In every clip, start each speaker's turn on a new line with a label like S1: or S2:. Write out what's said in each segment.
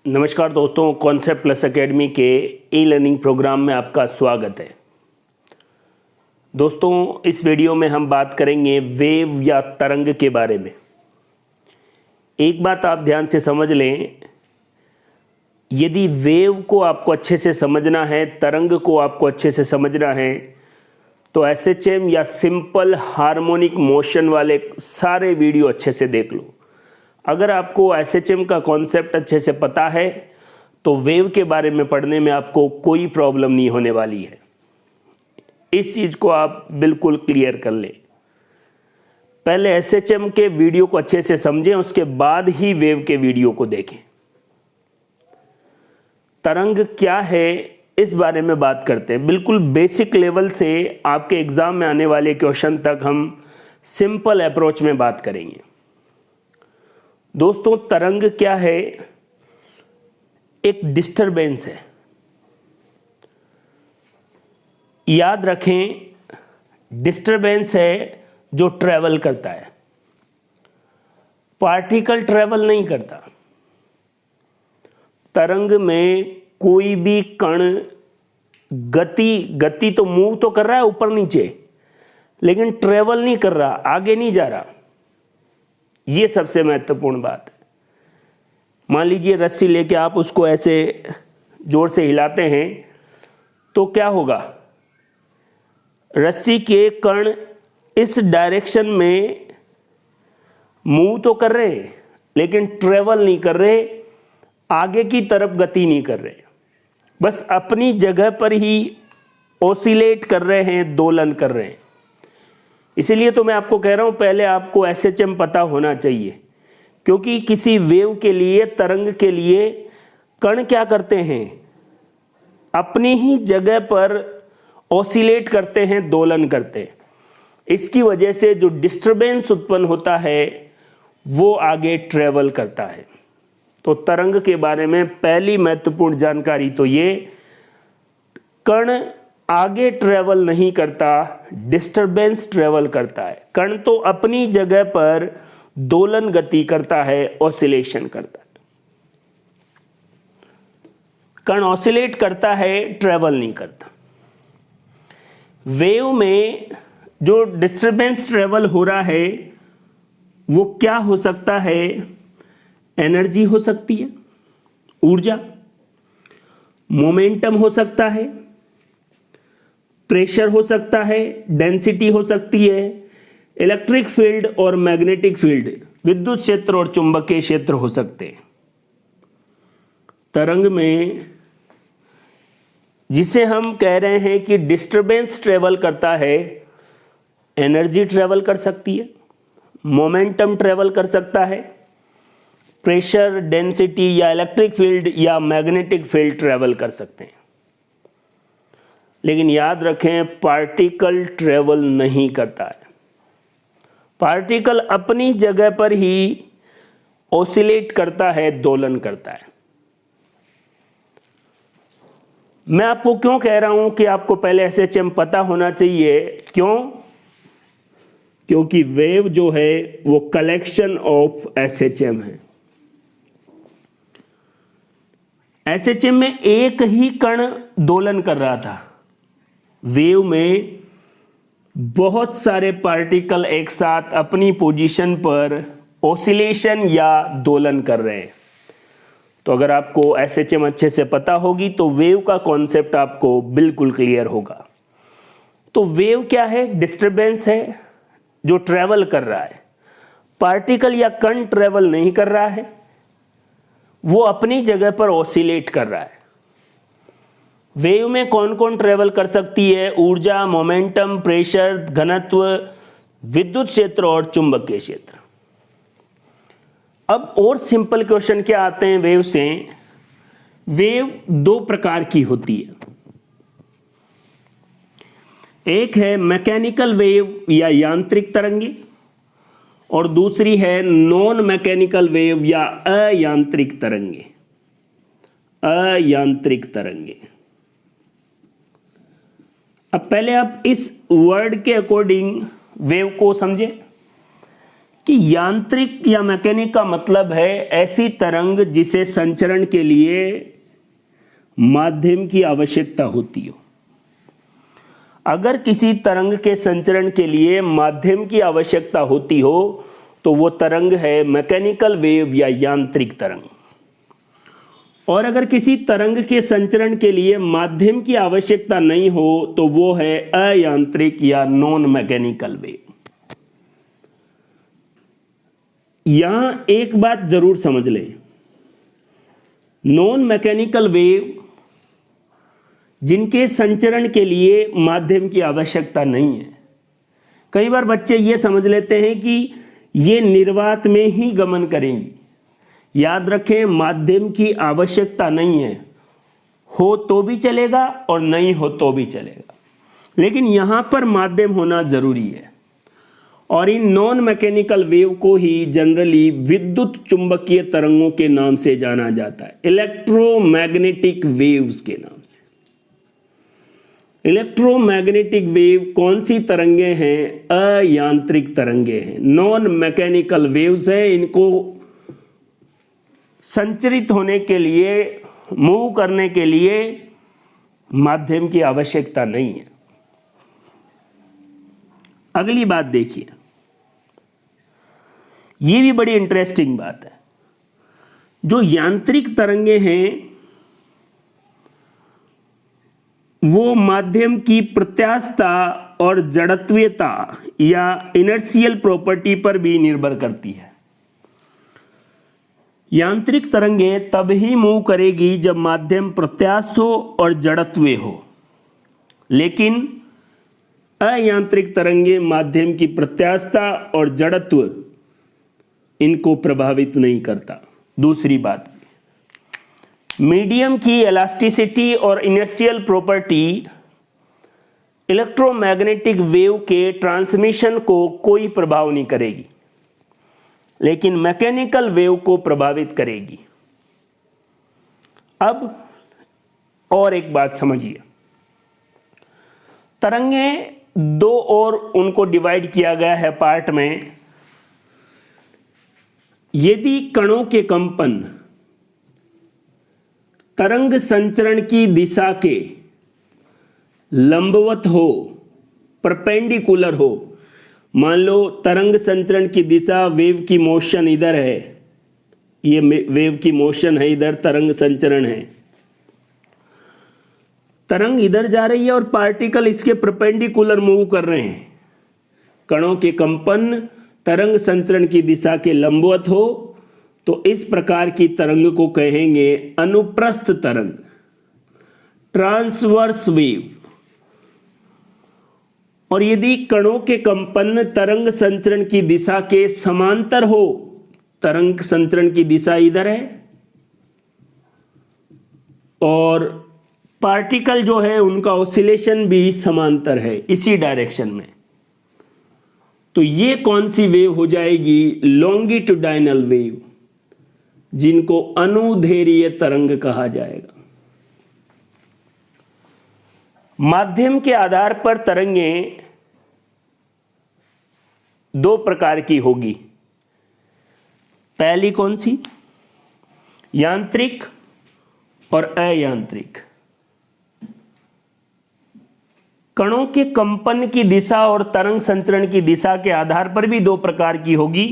S1: नमस्कार दोस्तों, concept plus academy के ई लर्निंग प्रोग्राम में आपका स्वागत है। दोस्तों, इस वीडियो में हम बात करेंगे वेव या तरंग के बारे में। एक बात आप ध्यान से समझ लें, यदि वेव को आपको अच्छे से समझना है, तरंग को आपको अच्छे से समझना है, तो एसएचएम या सिंपल हार्मोनिक मोशन वाले सारे वीडियो अच्छे से देख लो। अगर आपको एसएचएम का कॉन्सेप्ट अच्छे से पता है तो वेव के बारे में पढ़ने में आपको कोई प्रॉब्लम नहीं होने वाली है। इस चीज़ को आप बिल्कुल क्लियर कर लें। पहले एसएचएम के वीडियो को अच्छे से समझें, उसके बाद ही वेव के वीडियो को देखें। तरंग क्या है इस बारे में बात करते हैं। बिल्कुल बेसिक लेवल से आपके एग्जाम में आने वाले क्वेश्चन तक हम सिंपल अप्रोच में बात करेंगे। दोस्तों, तरंग क्या है? एक डिस्टरबेंस है। याद रखें, डिस्टरबेंस है जो ट्रैवल करता है, पार्टिकल ट्रैवल नहीं करता। तरंग में कोई भी कण गति तो मूव तो कर रहा है ऊपर नीचे, लेकिन ट्रैवल नहीं कर रहा, आगे नहीं जा रहा। ये सबसे महत्वपूर्ण बात है। मान लीजिए रस्सी लेके आप उसको ऐसे जोर से हिलाते हैं तो क्या होगा? रस्सी के कण इस डायरेक्शन में मूव तो कर रहे हैं, लेकिन ट्रेवल नहीं कर रहे, आगे की तरफ गति नहीं कर रहे, बस अपनी जगह पर ही ओसिलेट कर रहे हैं, दोलन कर रहे हैं। इसीलिए तो मैं आपको कह रहा हूं, पहले आपको एसएचएम पता होना चाहिए, क्योंकि किसी वेव के लिए, तरंग के लिए कण क्या करते हैं? अपनी ही जगह पर ओसिलेट करते हैं, दोलन करते हैं। इसकी वजह से जो डिस्टरबेंस उत्पन्न होता है वो आगे ट्रेवल करता है। तो तरंग के बारे में पहली महत्वपूर्ण जानकारी तो ये, कण आगे ट्रेवल नहीं करता, डिस्टरबेंस ट्रेवल करता है। कण तो अपनी जगह पर दोलन गति करता है, ऑसिलेशन करता है। कण ऑसिलेट करता है, ट्रेवल नहीं करता। वेव में जो डिस्टरबेंस ट्रेवल हो रहा है वो क्या हो सकता है? एनर्जी हो सकती है, ऊर्जा, मोमेंटम हो सकता है, प्रेशर हो सकता है, डेंसिटी हो सकती है, इलेक्ट्रिक फील्ड और मैग्नेटिक फील्ड, विद्युत क्षेत्र और चुंबकीय क्षेत्र हो सकते हैं। तरंग में जिसे हम कह रहे हैं कि डिस्टरबेंस ट्रेवल करता है, एनर्जी ट्रेवल कर सकती है, मोमेंटम ट्रेवल कर सकता है, प्रेशर, डेंसिटी या इलेक्ट्रिक फील्ड या मैग्नेटिक फील्ड ट्रेवल कर सकते हैं। लेकिन याद रखें, पार्टिकल ट्रेवल नहीं करता है। पार्टिकल अपनी जगह पर ही ओसिलेट करता है, दोलन करता है। मैं आपको क्यों कह रहा हूं कि आपको पहले एसएचएम पता होना चाहिए? क्यों? क्योंकि वेव जो है वो कलेक्शन ऑफ एसएचएम है। एसएचएम में एक ही कण दोलन कर रहा था, वेव में बहुत सारे पार्टिकल एक साथ अपनी पोजीशन पर ओसिलेशन या दोलन कर रहे हैं। तो अगर आपको एसएचएम अच्छे से पता होगी तो वेव का कॉन्सेप्ट आपको बिल्कुल क्लियर होगा। तो वेव क्या है? डिस्टरबेंस है जो ट्रेवल कर रहा है। पार्टिकल या कण ट्रेवल नहीं कर रहा है, वो अपनी जगह पर ओसिलेट कर रहा है। वेव में कौन कौन ट्रेवल कर सकती है? ऊर्जा, मोमेंटम, प्रेशर, घनत्व, विद्युत क्षेत्र और चुंबकीय क्षेत्र। अब और सिंपल क्वेश्चन क्या आते हैं वेव से? वेव दो प्रकार की होती है। एक है मैकेनिकल वेव या यांत्रिक तरंगे, और दूसरी है नॉन मैकेनिकल वेव या अयांत्रिक तरंगे। अयांत्रिक तरंगे। अब पहले आप इस वर्ड के अकॉर्डिंग वेव को समझें। कि यांत्रिक या मैकेनिक का मतलब है ऐसी तरंग जिसे संचरण के लिए माध्यम की आवश्यकता होती हो। अगर किसी तरंग के संचरण के लिए माध्यम की आवश्यकता होती हो तो वो तरंग है मैकेनिकल वेव या यांत्रिक तरंग। और अगर किसी तरंग के संचरण के लिए माध्यम की आवश्यकता नहीं हो तो वो है अयांत्रिक या नॉन मैकेनिकल वेव। यहां एक बात जरूर समझ लें, नॉन मैकेनिकल वेव जिनके संचरण के लिए माध्यम की आवश्यकता नहीं है, कई बार बच्चे ये समझ लेते हैं कि ये निर्वात में ही गमन करेंगी। याद रखें, माध्यम की आवश्यकता नहीं है, हो तो भी चलेगा और नहीं हो तो भी चलेगा, लेकिन यहां पर माध्यम होना जरूरी है। और इन नॉन मैकेनिकल वेव को ही जनरली विद्युत चुंबकीय तरंगों के नाम से जाना जाता है, इलेक्ट्रोमैग्नेटिक वेव्स के नाम से। इलेक्ट्रोमैग्नेटिक वेव कौन सी तरंगे हैं? अयांत्रिक तरंगे हैं, नॉन मैकेनिकल वेव्स है। इनको संचरित होने के लिए, मूव करने के लिए माध्यम की आवश्यकता नहीं है। अगली बात देखिए, यह भी बड़ी इंटरेस्टिंग बात है। जो यांत्रिक तरंगे हैं वो माध्यम की प्रत्यास्थता और जड़त्वीयता या इनर्शियल प्रॉपर्टी पर भी निर्भर करती है। यांत्रिक तरंगे तब ही मूव करेगी जब माध्यम प्रत्यास्थ हो और जड़त्वीय हो, लेकिन अयांत्रिक तरंगे माध्यम की प्रत्यास्थता और जड़त्व इनको प्रभावित नहीं करता। दूसरी बात, मीडियम की इलास्टिसिटी और इनर्शियल प्रॉपर्टी इलेक्ट्रोमैग्नेटिक वेव के ट्रांसमिशन को कोई प्रभाव नहीं करेगी, लेकिन मैकेनिकल वेव को प्रभावित करेगी। अब और एक बात समझिए, तरंगे दो और उनको डिवाइड किया गया है पार्ट में। यदि कणों के कंपन तरंग संचरण की दिशा के लंबवत हो, परपेंडिकुलर हो, मान लो तरंग संचरण की दिशा, वेव की मोशन इधर है, ये वेव की मोशन है, इधर तरंग संचरण है, तरंग इधर जा रही है और पार्टिकल इसके परपेंडिकुलर मूव कर रहे हैं। कणों के कंपन तरंग संचरण की दिशा के लंबवत हो तो इस प्रकार की तरंग को कहेंगे अनुप्रस्थ तरंग, ट्रांसवर्स वेव। और यदि कणों के कंपन तरंग संचरण की दिशा के समांतर हो, तरंग संचरण की दिशा इधर है और पार्टिकल जो है उनका ऑसिलेशन भी समांतर है इसी डायरेक्शन में, तो ये कौन सी वेव हो जाएगी? लॉन्गिट्यूडाइनल वेव, जिनको अनुदैर्घ्य तरंग कहा जाएगा। माध्यम के आधार पर तरंगें दो प्रकार की होगी। पहली कौन सी? यांत्रिक और अयांत्रिक। कणों के कंपन की दिशा और तरंग संचरण की दिशा के आधार पर भी दो प्रकार की होगी,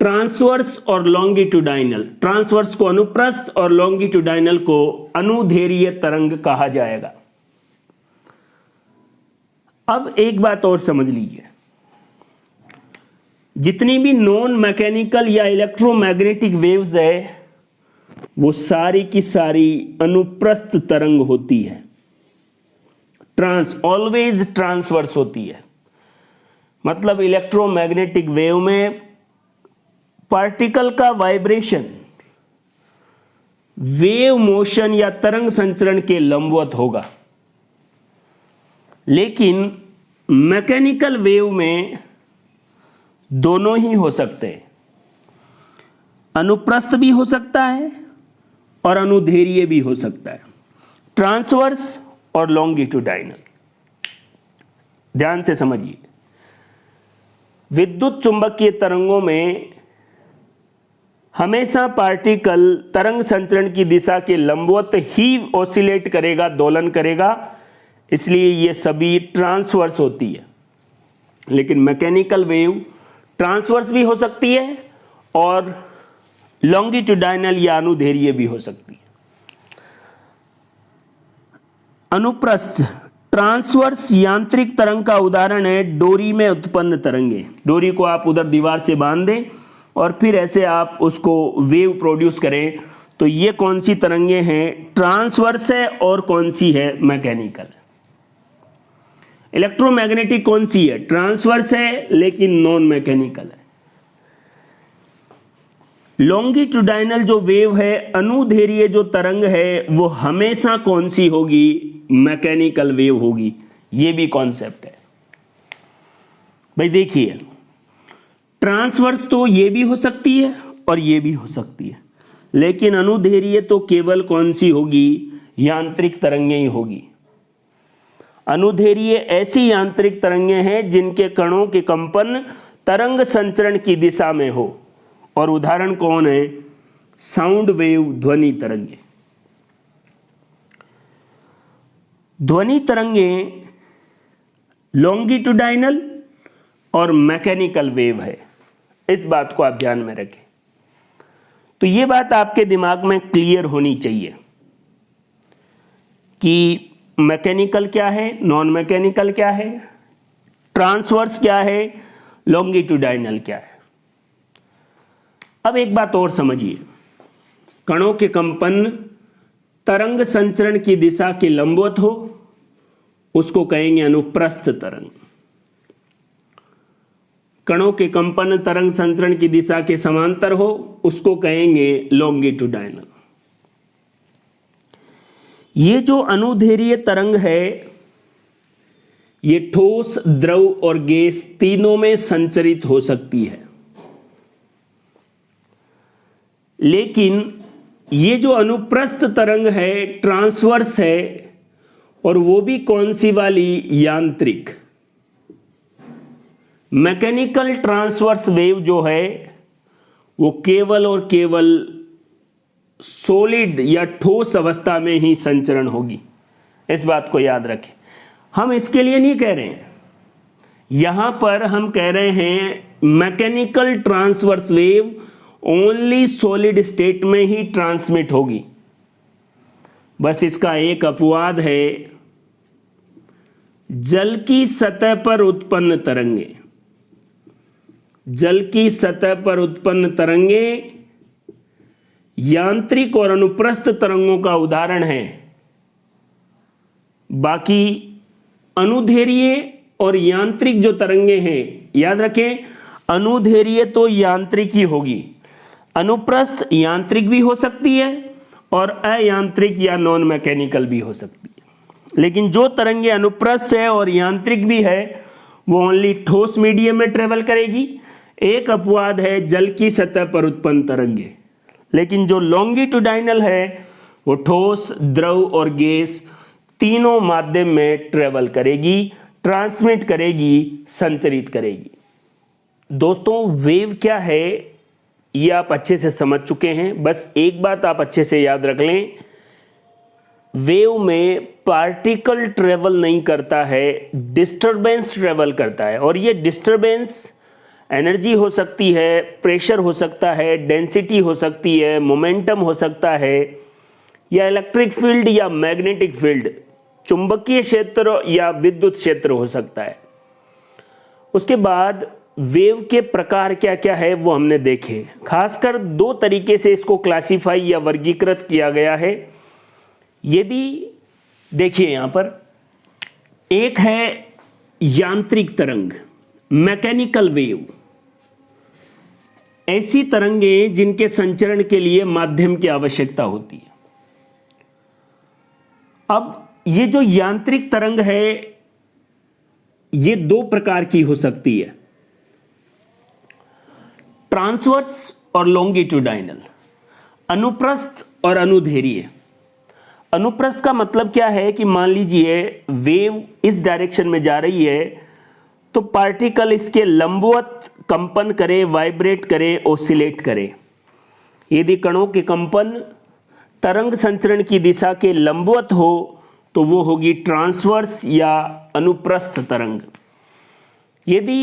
S1: ट्रांसवर्स और लॉन्गिट्यूडाइनल। ट्रांसवर्स को अनुप्रस्थ और लॉन्गिट्यूडाइनल को अनुदैर्घ्य तरंग कहा जाएगा। अब एक बात और समझ लीजिए, जितनी भी नॉन मैकेनिकल या इलेक्ट्रोमैग्नेटिक वेव्स है वो सारी की सारी अनुप्रस्थ तरंग होती है, ऑलवेज ट्रांसवर्स होती है। मतलब इलेक्ट्रोमैग्नेटिक वेव में पार्टिकल का वाइब्रेशन वेव मोशन या तरंग संचरण के लंबवत होगा, लेकिन मैकेनिकल वेव में दोनों ही हो सकते हैं, अनुप्रस्थ भी हो सकता है और अनुदैर्घ्य भी हो सकता है, ट्रांसवर्स और लॉन्गिट्यूडाइनल। ध्यान से समझिए, विद्युत चुंबकीय तरंगों में हमेशा पार्टिकल तरंग संचरण की दिशा के लंबवत ही ऑसिलेट करेगा, दोलन करेगा, इसलिए ये सभी ट्रांसवर्स होती है। लेकिन मैकेनिकल वेव ट्रांसवर्स भी हो सकती है और लॉन्गिट्यूडाइनल या अनुदैर्घ्य भी हो सकती है। अनुप्रस्थ ट्रांसवर्स यांत्रिक तरंग का उदाहरण है डोरी में उत्पन्न तरंगे। डोरी को आप उधर दीवार से बांध दें और फिर ऐसे आप उसको वेव प्रोड्यूस करें, तो ये कौन सी तरंगे हैं? ट्रांसवर्स है और कौन सी है? मैकेनिकल। इलेक्ट्रोमैग्नेटिक कौन सी है? ट्रांसवर्स है लेकिन नॉन मैकेनिकल है। लॉन्गिट्यूडाइनल जो वेव है, अनुदैर्घ्य जो तरंग है, वो हमेशा कौन सी होगी? मैकेनिकल वेव होगी। ये भी कॉन्सेप्ट है भाई। देखिए, ट्रांसवर्स तो ये भी हो सकती है और ये भी हो सकती है, लेकिन अनुदैर्घ्य तो केवल कौन सी होगी? यांत्रिक तरंगें ही होगी। अनुदैर्घ्य ऐसी यांत्रिक तरंगें हैं जिनके कणों के कंपन तरंग संचरण की दिशा में हो, और उदाहरण कौन है? साउंड वेव, ध्वनि तरंगे। ध्वनि तरंगें लॉन्गिट्यूडाइनल और मैकेनिकल वेव है, इस बात को आप ध्यान में रखें। तो ये बात आपके दिमाग में क्लियर होनी चाहिए कि मैकेनिकल क्या है, नॉन मैकेनिकल क्या है, ट्रांसवर्स क्या है, लॉन्गिट्यूडाइनल क्या है। अब एक बात और समझिए, कणों के कंपन तरंग संचरण की दिशा के लंबवत हो, उसको कहेंगे अनुप्रस्थ तरंग। कणों के कंपन तरंग संचरण की दिशा के समांतर हो, उसको कहेंगे लॉन्गिट्यूडाइनल। ये जो अनुदैर्घ्य तरंग है, ये ठोस, द्रव और गैस तीनों में संचरित हो सकती है। लेकिन ये जो अनुप्रस्थ तरंग है, ट्रांसवर्स है, और वो भी कौन सी वाली? यांत्रिक। मैकेनिकल ट्रांसवर्स वेव जो है वो केवल और केवल सॉलिड या ठोस अवस्था में ही संचरण होगी, इस बात को याद रखें। हम इसके लिए नहीं कह रहे हैं, यहां पर हम कह रहे हैं mechanical transverse wave only solid state में ही ट्रांसमिट होगी। बस इसका एक अपवाद है, जल की सतह पर उत्पन्न तरंगे। जल की सतह पर उत्पन्न तरंगे यांत्रिक और अनुप्रस्थ तरंगों का उदाहरण है। बाकी अनुदैर्घ्य और यांत्रिक जो तरंगे हैं, याद रखें, अनुदैर्घ्य तो यांत्रिक ही होगी, अनुप्रस्थ यांत्रिक भी हो सकती है और अयांत्रिक या नॉन मैकेनिकल भी हो सकती है। लेकिन जो तरंगे अनुप्रस्थ है और यांत्रिक भी है, वो ओनली ठोस मीडियम में ट्रेवल करेगी। एक अपवाद है जल की सतह पर उत्पन्न तरंगे, लेकिन जो लॉन्गिट्यूडाइनल है वो ठोस, द्रव और गैस तीनों माध्यम में ट्रेवल करेगी, ट्रांसमिट करेगी, संचरित करेगी। दोस्तों, वेव क्या है ये आप अच्छे से समझ चुके हैं। बस एक बात आप अच्छे से याद रख लें, वेव में पार्टिकल ट्रेवल नहीं करता है, डिस्टरबेंस ट्रेवल करता है। और ये डिस्टरबेंस एनर्जी हो सकती है, प्रेशर हो सकता है, डेंसिटी हो सकती है, मोमेंटम हो सकता है, या इलेक्ट्रिक फील्ड या मैग्नेटिक फील्ड, चुंबकीय क्षेत्र या विद्युत क्षेत्र हो सकता है। उसके बाद वेव के प्रकार क्या क्या है वो हमने देखे। खासकर दो तरीके से इसको क्लासिफाई या वर्गीकृत किया गया है। यदि देखिए यहां पर एक है यांत्रिक तरंग, मैकेनिकल वेव, ऐसी तरंगें जिनके संचरण के लिए माध्यम की आवश्यकता होती है। अब ये जो यांत्रिक तरंग है ये दो प्रकार की हो सकती है, ट्रांसवर्स और लॉन्गिट्यूडाइनल, अनुप्रस्थ और अनुदैर्घ्य। अनुप्रस्थ का मतलब क्या है कि मान लीजिए वेव इस डायरेक्शन में जा रही है, तो पार्टिकल इसके लंबवत कंपन करे, वाइब्रेट करे, ओसिलेट करे। यदि कणों के कंपन तरंग संचरण की दिशा के लंबवत हो तो वो होगी ट्रांसवर्स या अनुप्रस्थ तरंग। यदि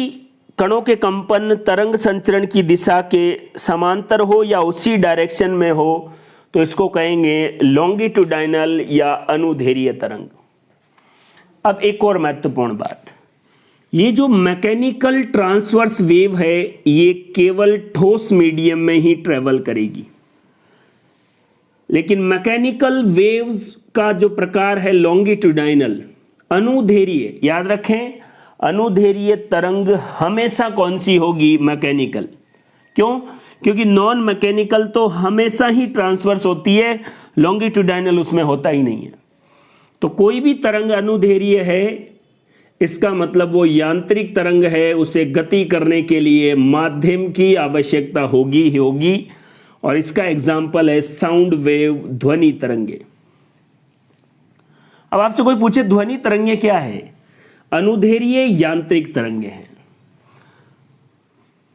S1: कणों के कंपन तरंग संचरण की दिशा के समांतर हो या उसी डायरेक्शन में हो तो इसको कहेंगे लॉन्गिट्यूडाइनल या अनुदैर्घ्य तरंग। अब एक और महत्वपूर्ण बात, ये जो मैकेनिकल ट्रांसवर्स वेव है ये केवल ठोस मीडियम में ही ट्रेवल करेगी, लेकिन मैकेनिकल वेव्स का जो प्रकार है लॉन्गिट्यूडाइनल, अनुदैर्घ्य, याद रखें अनुदैर्घ्य तरंग हमेशा कौन सी होगी? मैकेनिकल। क्यों? क्योंकि नॉन मैकेनिकल तो हमेशा ही ट्रांसवर्स होती है, लॉन्गिट्यूडाइनल उसमें होता ही नहीं है। तो कोई भी तरंग अनुदैर्घ्य है इसका मतलब वो यांत्रिक तरंग है, उसे गति करने के लिए माध्यम की आवश्यकता होगी ही होगी, और इसका एग्जाम्पल है साउंड वेव, ध्वनि तरंगे। अब आपसे कोई पूछे ध्वनि तरंगे क्या है? अनुदैर्घ्य यांत्रिक तरंगे हैं।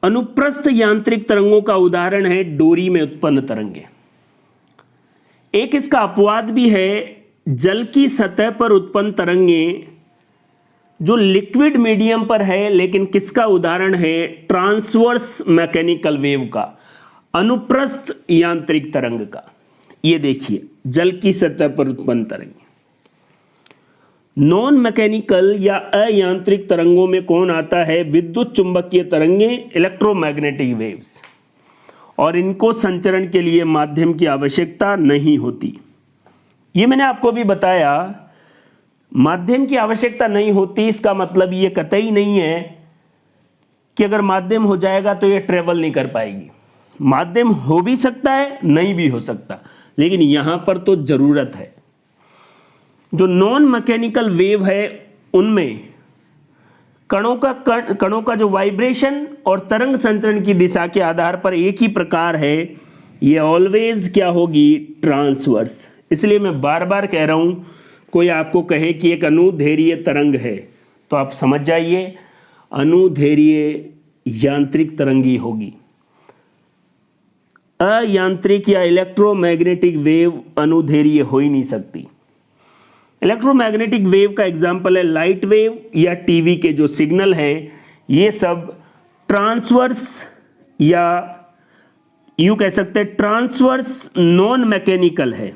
S1: अनुप्रस्थ यांत्रिक तरंगों का उदाहरण है डोरी में उत्पन्न तरंगे। एक इसका अपवाद भी है, जल की सतह पर उत्पन्न तरंगे जो लिक्विड मीडियम पर है, लेकिन किसका उदाहरण है? ट्रांसवर्स मैकेनिकल वेव का, अनुप्रस्थ यांत्रिक तरंग का। ये देखिए जल की सतह पर उत्पन्न तरंगे। नॉन मैकेनिकल या अयांत्रिक तरंगों में कौन आता है? विद्युत चुंबकीय तरंगे, इलेक्ट्रोमैग्नेटिक वेव्स, और इनको संचरण के लिए माध्यम की आवश्यकता नहीं होती। ये मैंने आपको भी बताया, माध्यम की आवश्यकता नहीं होती, इसका मतलब ये कतई नहीं है कि अगर माध्यम हो जाएगा तो ये ट्रेवल नहीं कर पाएगी। माध्यम हो भी सकता है, नहीं भी हो सकता, लेकिन यहां पर तो जरूरत है। जो नॉन मैकेनिकल वेव है उनमें कणों का जो वाइब्रेशन और तरंग संचरण की दिशा के आधार पर एक ही प्रकार है, ये ऑलवेज क्या होगी? ट्रांसवर्स। इसलिए मैं बार बार कह रहा हूं, कोई आपको कहे कि एक अनुदैर्घ्य तरंग है तो आप समझ जाइए अनुदैर्घ्य यांत्रिक तरंग ही होगी। अयांत्रिक या इलेक्ट्रोमैग्नेटिक वेव अनुदैर्घ्य हो ही नहीं सकती। इलेक्ट्रोमैग्नेटिक वेव का एग्जाम्पल है लाइट वेव या टीवी के जो सिग्नल है, ये सब ट्रांसवर्स या यूं कह सकते हैं ट्रांसवर्स नॉन मैकेनिकल है।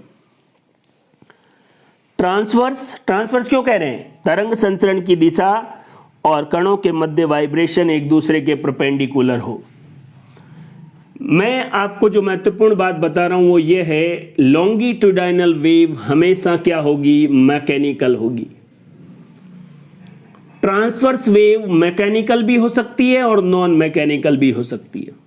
S1: ट्रांसवर्स क्यों कह रहे हैं? तरंग संचरण की दिशा और कणों के मध्य वाइब्रेशन एक दूसरे के परपेंडिकुलर हो। मैं आपको जो महत्वपूर्ण बात बता रहा हूं वो ये है, लॉन्गिट्यूडाइनल वेव हमेशा क्या होगी? मैकेनिकल होगी। ट्रांसवर्स वेव मैकेनिकल भी हो सकती है और नॉन मैकेनिकल भी हो सकती है।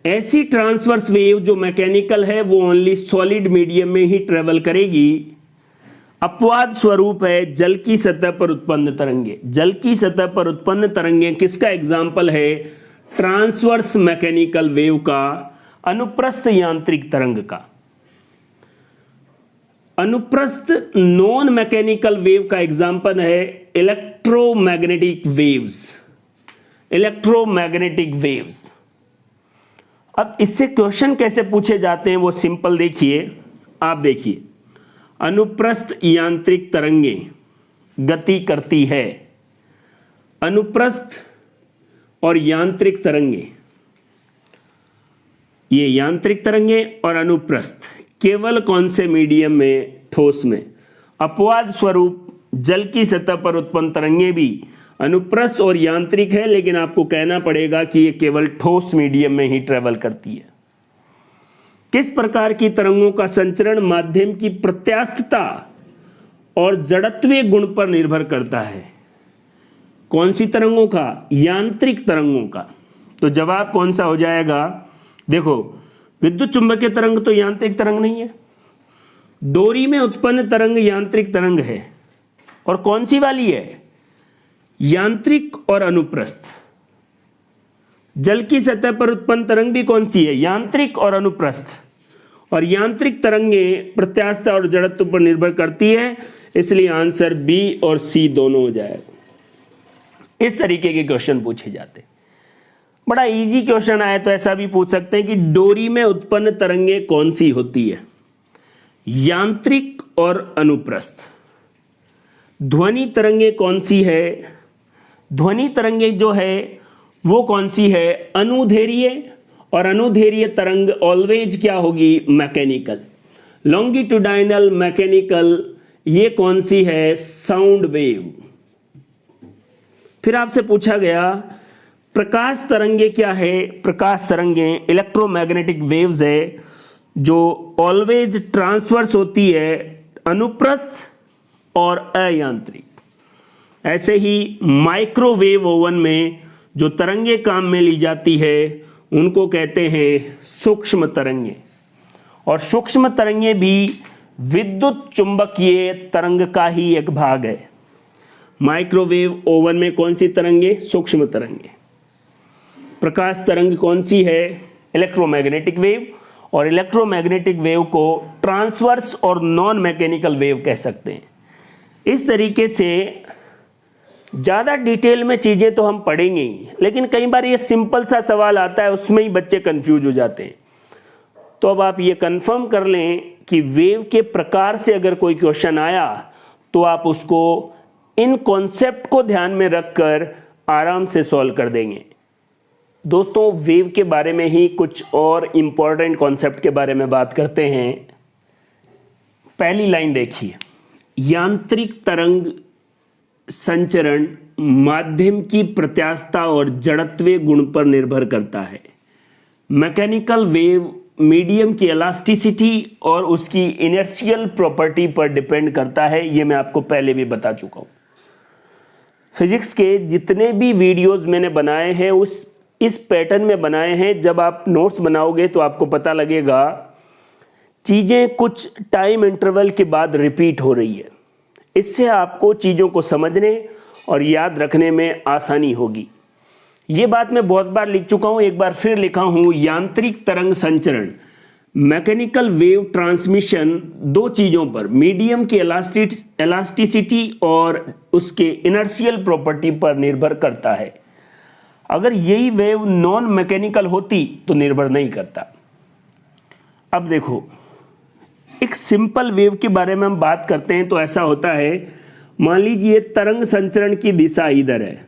S1: ऐसी ट्रांसवर्स वेव जो मैकेनिकल है वो ओनली सॉलिड मीडियम में ही ट्रेवल करेगी। अपवाद स्वरूप है जल की सतह पर उत्पन्न तरंगे। जल की सतह पर उत्पन्न तरंगे किसका एग्जाम्पल है? ट्रांसवर्स मैकेनिकल वेव का, अनुप्रस्थ यांत्रिक तरंग का। अनुप्रस्थ नॉन मैकेनिकल वेव का एग्जाम्पल है इलेक्ट्रोमैग्नेटिक वेव्स। Electromagnetic waves. अब इससे क्वेश्चन कैसे पूछे जाते हैं वो सिंपल देखिए, आप देखिए, अनुप्रस्थ यांत्रिक तरंगे गति करती है। अनुप्रस्थ और यांत्रिक तरंगे, ये यांत्रिक तरंगे और अनुप्रस्थ केवल कौन से मीडियम में? ठोस में। अपवाद स्वरूप जल की सतह पर उत्पन्न तरंगे भी अनुप्रस्थ और यांत्रिक है, लेकिन आपको कहना पड़ेगा कि ये केवल ठोस मीडियम में ही ट्रेवल करती है। किस प्रकार की तरंगों का संचरण माध्यम की प्रत्यास्थता और जड़त्वीय गुण पर निर्भर करता है? कौन सी तरंगों का? यांत्रिक तरंगों का। तो जवाब कौन सा हो जाएगा? देखो, विद्युत चुंबकीय तरंग तो यांत्रिक तरंग नहीं है। डोरी में उत्पन्न तरंग यांत्रिक तरंग है, और कौन सी वाली है? यांत्रिक और अनुप्रस्थ। जल की सतह पर उत्पन्न तरंग भी कौन सी है? यांत्रिक और अनुप्रस्थ। और यांत्रिक तरंगे प्रत्यास्थता और जड़त्व पर निर्भर करती है, इसलिए आंसर बी और सी दोनों हो जाएगा। इस तरीके के क्वेश्चन पूछे जाते हैं। बड़ा इजी क्वेश्चन आए तो ऐसा भी पूछ सकते हैं कि डोरी में उत्पन्न तरंगे कौन सी होती है, यांत्रिक और अनुप्रस्थ। ध्वनि तरंगे कौन सी है, ध्वनि तरंगे जो है वो कौन सी है, अनुदैर्घ्य, और अनुदैर्घ्य तरंग ऑलवेज क्या होगी, मैकेनिकल। लॉन्गिट्यूडाइनल, मैकेनिकल, ये कौन सी है, साउंड वेव। फिर आपसे पूछा गया प्रकाश तरंगे क्या है, प्रकाश तरंगे इलेक्ट्रोमैग्नेटिक वेव्स है जो ऑलवेज ट्रांसवर्स होती है, अनुप्रस्थ और अयांत्रिक। ऐसे ही माइक्रोवेव ओवन में जो तरंगे काम में ली जाती है उनको कहते हैं सूक्ष्म तरंगे, और सूक्ष्म तरंगे भी विद्युत चुंबकीय तरंग का ही एक भाग है। माइक्रोवेव ओवन में कौन सी तरंगे, सूक्ष्म तरंगे। प्रकाश तरंग कौन सी है, इलेक्ट्रोमैग्नेटिक वेव, और इलेक्ट्रोमैग्नेटिक वेव को ट्रांसवर्स और नॉन मैकेनिकल वेव कह सकते हैं। इस तरीके से ज़्यादा डिटेल में चीज़ें तो हम पढ़ेंगे ही, लेकिन कई बार ये सिंपल सा सवाल आता है उसमें ही बच्चे कंफ्यूज हो जाते हैं। तो अब आप ये कंफर्म कर लें कि वेव के प्रकार से अगर कोई क्वेश्चन आया तो आप उसको इन कॉन्सेप्ट को ध्यान में रखकर आराम से सॉल्व कर देंगे। दोस्तों, वेव के बारे में ही कुछ और इम्पोर्टेंट कॉन्सेप्ट के बारे में बात करते हैं। पहली लाइन देखिए, यांत्रिक तरंग संचरण माध्यम की प्रत्यास्थता और जड़त्वीय गुण पर निर्भर करता है। मैकेनिकल वेव मीडियम की इलास्टिसिटी और उसकी इनर्शियल प्रॉपर्टी पर डिपेंड करता है। ये मैं आपको पहले भी बता चुका हूँ। फिजिक्स के जितने भी वीडियोस मैंने बनाए हैं इस पैटर्न में बनाए हैं। जब आप नोट्स बनाओगे तो आपको पता लगेगा चीज़ें कुछ टाइम इंटरवल के बाद रिपीट हो रही है। इससे आपको चीज़ों को समझने और याद रखने में आसानी होगी। ये बात मैं बहुत बार लिख चुका हूँ, एक बार फिर लिखा हूँ। यांत्रिक तरंग संचरण मैकेनिकल वेव ट्रांसमिशन दो चीज़ों पर, मीडियम की इलास्टिसिटी और उसके इनर्शियल प्रॉपर्टी पर निर्भर करता है। अगर यही वेव नॉन मैकेनिकल होती तो निर्भर नहीं करता। अब देखो, एक सिंपल वेव के बारे में हम बात करते हैं तो ऐसा होता है, मान लीजिए तरंग संचरण की दिशा इधर है,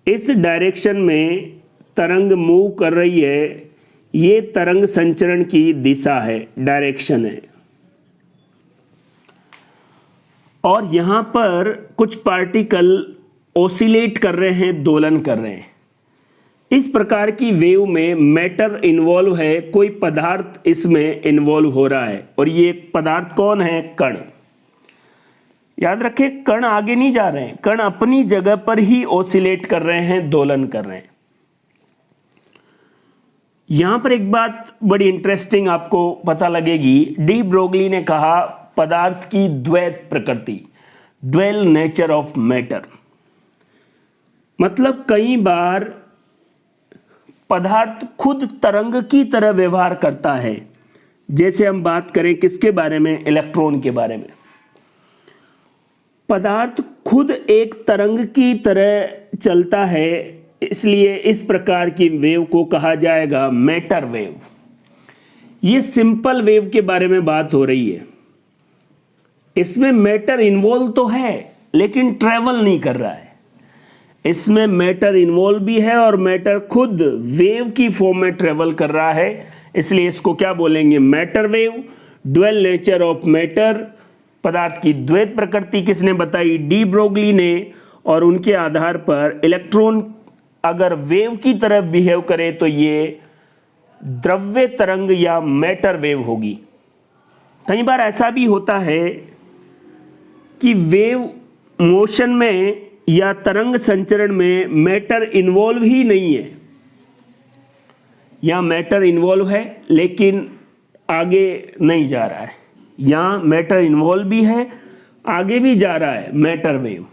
S1: इस डायरेक्शन में तरंग मूव कर रही है, ये तरंग संचरण की दिशा है, डायरेक्शन है, और यहां पर कुछ पार्टिकल ओसिलेट कर रहे हैं, दोलन कर रहे हैं। इस प्रकार की वेव में मैटर इन्वॉल्व है, कोई पदार्थ इसमें इन्वॉल्व हो रहा है, और ये पदार्थ कौन है, कण। याद रखें, कण आगे नहीं जा रहे हैं, कण अपनी जगह पर ही ओसिलेट कर रहे हैं, दोलन कर रहे हैं। यहां पर एक बात बड़ी इंटरेस्टिंग आपको पता लगेगी। डी ब्रोगली ने कहा पदार्थ की द्वैत प्रकृति, ड्वेल नेचर ऑफ मैटर। मतलब कई बार पदार्थ खुद तरंग की तरह व्यवहार करता है। जैसे हम बात करें किसके बारे में, इलेक्ट्रॉन के बारे में। पदार्थ खुद एक तरंग की तरह चलता है, इसलिए इस प्रकार की वेव को कहा जाएगा मैटर वेव। ये सिंपल वेव के बारे में बात हो रही है। इसमें मैटर इन्वॉल्व तो है लेकिन ट्रेवल नहीं कर रहा है। इसमें मैटर इन्वॉल्व भी है और मैटर खुद वेव की फॉर्म में ट्रेवल कर रहा है, इसलिए इसको क्या बोलेंगे, matter wave. Dual nature of matter, पदार्थ की द्वैत प्रकृति किसने बताई, डी ब्रोगली ने। और उनके आधार पर इलेक्ट्रॉन अगर वेव की तरह बिहेव करे तो ये द्रव्य तरंग या मैटर वेव होगी। कई बार ऐसा भी होता है कि वेव मोशन में या तरंग संचरण में मैटर इन्वॉल्व ही नहीं है, या मैटर इन्वॉल्व है लेकिन आगे नहीं जा रहा है, या मैटर इन्वॉल्व भी है आगे भी जा रहा है, मैटर वेव।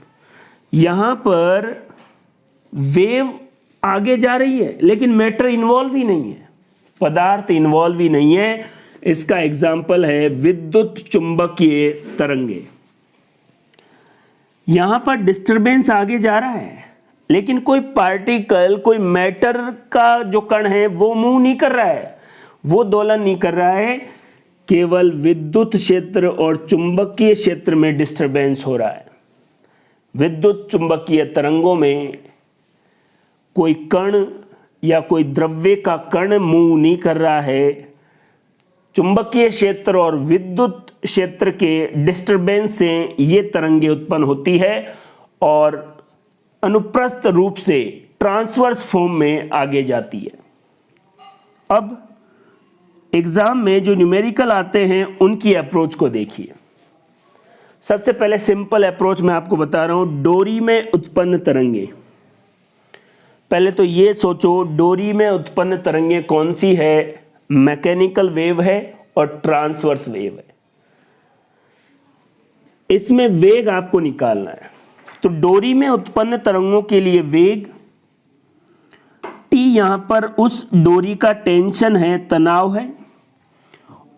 S1: यहां पर वेव आगे जा रही है लेकिन मैटर इन्वॉल्व ही नहीं है, पदार्थ इन्वॉल्व ही नहीं है। इसका एग्जाम्पल है विद्युत चुंबकीय तरंगे। यहां पर डिस्टरबेंस आगे जा रहा है लेकिन कोई पार्टिकल, कोई मैटर का जो कण है वो मूव नहीं कर रहा है, वो दोलन नहीं कर रहा है, केवल विद्युत क्षेत्र और चुंबकीय क्षेत्र में डिस्टरबेंस हो रहा है। विद्युत चुंबकीय तरंगों में कोई कण या कोई द्रव्य का कण मूव नहीं कर रहा है, चुंबकीय क्षेत्र और विद्युत क्षेत्र के डिस्टरबेंस से ये तरंगे उत्पन्न होती है और अनुप्रस्थ रूप से ट्रांसवर्स फॉर्म में आगे जाती है। अब एग्जाम में जो न्यूमेरिकल आते हैं उनकी अप्रोच को देखिए। सबसे पहले सिंपल अप्रोच मैं आपको बता रहा हूं, डोरी में उत्पन्न तरंगे। पहले तो ये सोचो, डोरी में उत्पन्न तरंगे कौन सी है? मैकेनिकल वेव है और ट्रांसवर्स वेव है। इसमें वेग आपको निकालना है। तो डोरी में उत्पन्न तरंगों के लिए वेग T यहां पर उस डोरी का टेंशन है, तनाव है,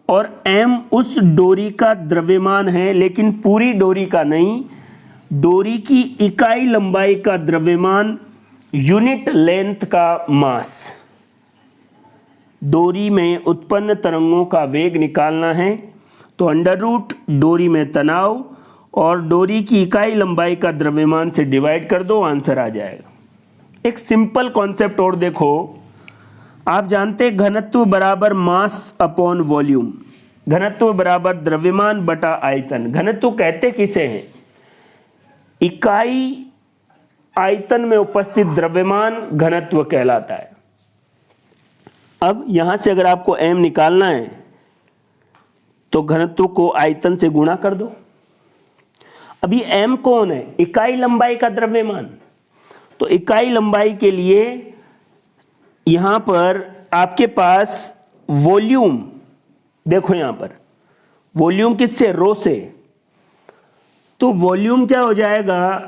S1: और M उस डोरी का द्रव्यमान है, लेकिन पूरी डोरी का नहीं, डोरी की इकाई लंबाई का द्रव्यमान, यूनिट लेंथ का मास। डोरी में उत्पन्न तरंगों का वेग निकालना है तो अंडर रूट डोरी में तनाव और डोरी की इकाई लंबाई का द्रव्यमान से डिवाइड कर दो, आंसर आ जाएगा। एक सिंपल कॉन्सेप्ट और देखो, आप जानते हैं घनत्व बराबर मास अपॉन वॉल्यूम, घनत्व बराबर द्रव्यमान बटा आयतन। घनत्व कहते किसे हैं? इकाई आयतन में उपस्थित द्रव्यमान घनत्व कहलाता है। अब यहां से अगर आपको m निकालना है तो घनत्व को आयतन से गुणा कर दो। अभी m कौन है? इकाई लंबाई का द्रव्यमान। तो इकाई लंबाई के लिए यहां पर आपके पास वॉल्यूम, देखो यहां पर वॉल्यूम किससे? रो से। तो वॉल्यूम क्या हो जाएगा?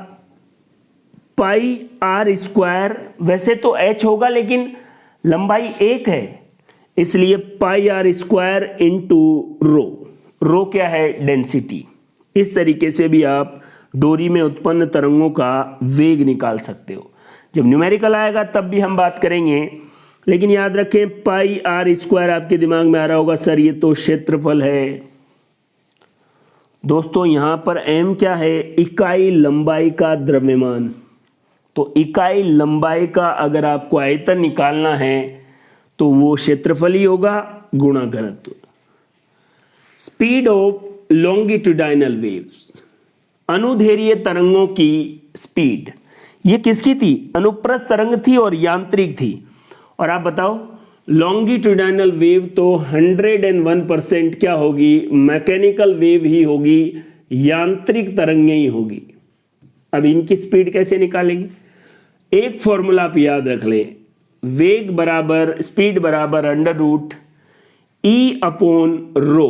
S1: पाई आर स्क्वायर, वैसे तो h होगा लेकिन लंबाई एक है, इसलिए पाई are square into rho. Rho क्या है? डेंसिटी। इस तरीके से भी आप डोरी में उत्पन्न तरंगों का वेग निकाल सकते हो। जब न्यूमेरिकल आएगा तब भी हम बात करेंगे, लेकिन याद रखें पाई आर स्क्वायर आपके दिमाग में आ रहा होगा, सर ये तो क्षेत्रफल है। दोस्तों यहां पर m क्या है? इकाई लंबाई का द्रव्यमान। तो इकाई लंबाई का अगर आपको आयतन निकालना है तो वो क्षेत्रफल ही होगा गुणा घनत्व। स्पीड ऑफ लॉन्गिट्यूडाइनल वेव्स, अनुदैर्घ्य तरंगों की स्पीड, ये किसकी थी? अनुप्रस्थ तरंग थी और यांत्रिक थी। और आप बताओ लॉन्गिट्यूडाइनल वेव तो 101% क्या होगी? मैकेनिकल वेव ही होगी, यांत्रिक तरंगें ही होगी। अब इनकी स्पीड कैसे निकालेंगे? एक फॉर्मूला आप याद रख लें, वेग बराबर स्पीड बराबर under root E upon rho.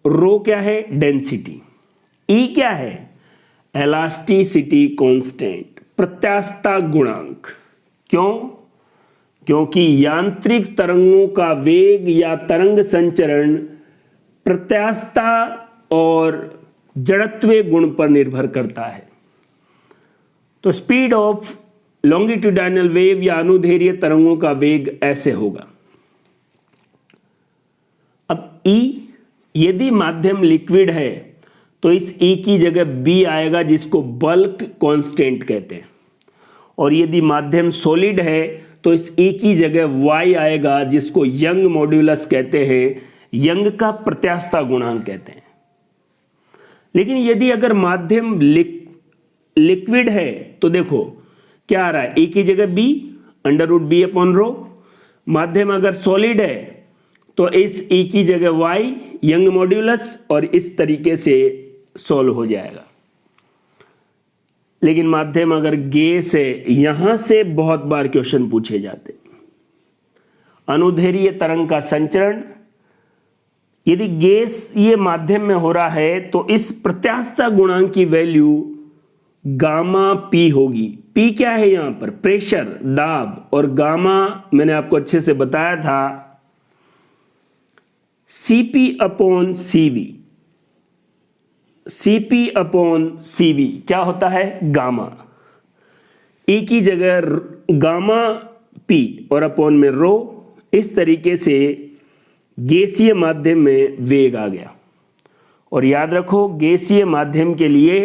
S1: Rho क्या है? डेंसिटी। ई क्या है? एलास्टिसिटी कांस्टेंट, प्रत्यास्थता गुणांक। क्यों? क्योंकि यांत्रिक तरंगों का वेग या तरंग संचरण प्रत्यास्थता और जड़त्वीय गुण पर निर्भर करता है। तो स्पीड ऑफ लॉन्गिट्यूडाइनल वेव या अनुदैर्घ्य तरंगों का वेग ऐसे होगा। अब E, यदि माध्यम लिक्विड है तो इस E की जगह B आएगा जिसको बल्क कांस्टेंट कहते हैं, और यदि माध्यम सॉलिड है तो इस E की जगह Y आएगा जिसको यंग मॉड्यूलस कहते हैं, यंग का प्रत्यास्थता गुणांक कहते हैं। लेकिन यदि अगर माध्यम लिक्विड है तो देखो क्या आ रहा है? E की जगह B, under root B upon rho. माध्यम अगर सॉलिड है तो इस E की जगह Y, यंग मॉड्यूलस, और इस तरीके से सॉल्व हो जाएगा। लेकिन माध्यम अगर गैस है, यहां से बहुत बार क्वेश्चन पूछे जाते। अनुदैर्घ्य तरंग का संचरण, यदि गैस ये माध्यम में हो रहा है तो इस प्रत्यास्थता गुणांक की वैल्यू गामा पी होगी। पी क्या है? यहां पर प्रेशर, दाब, और गामा मैंने आपको अच्छे से बताया था CP upon CV. CP upon CV क्या होता है? गामा। ई की जगह गामा पी और अपॉन में रो। इस तरीके से गैसीय माध्यम में वेग आ गया। और याद रखो गैसीय माध्यम के लिए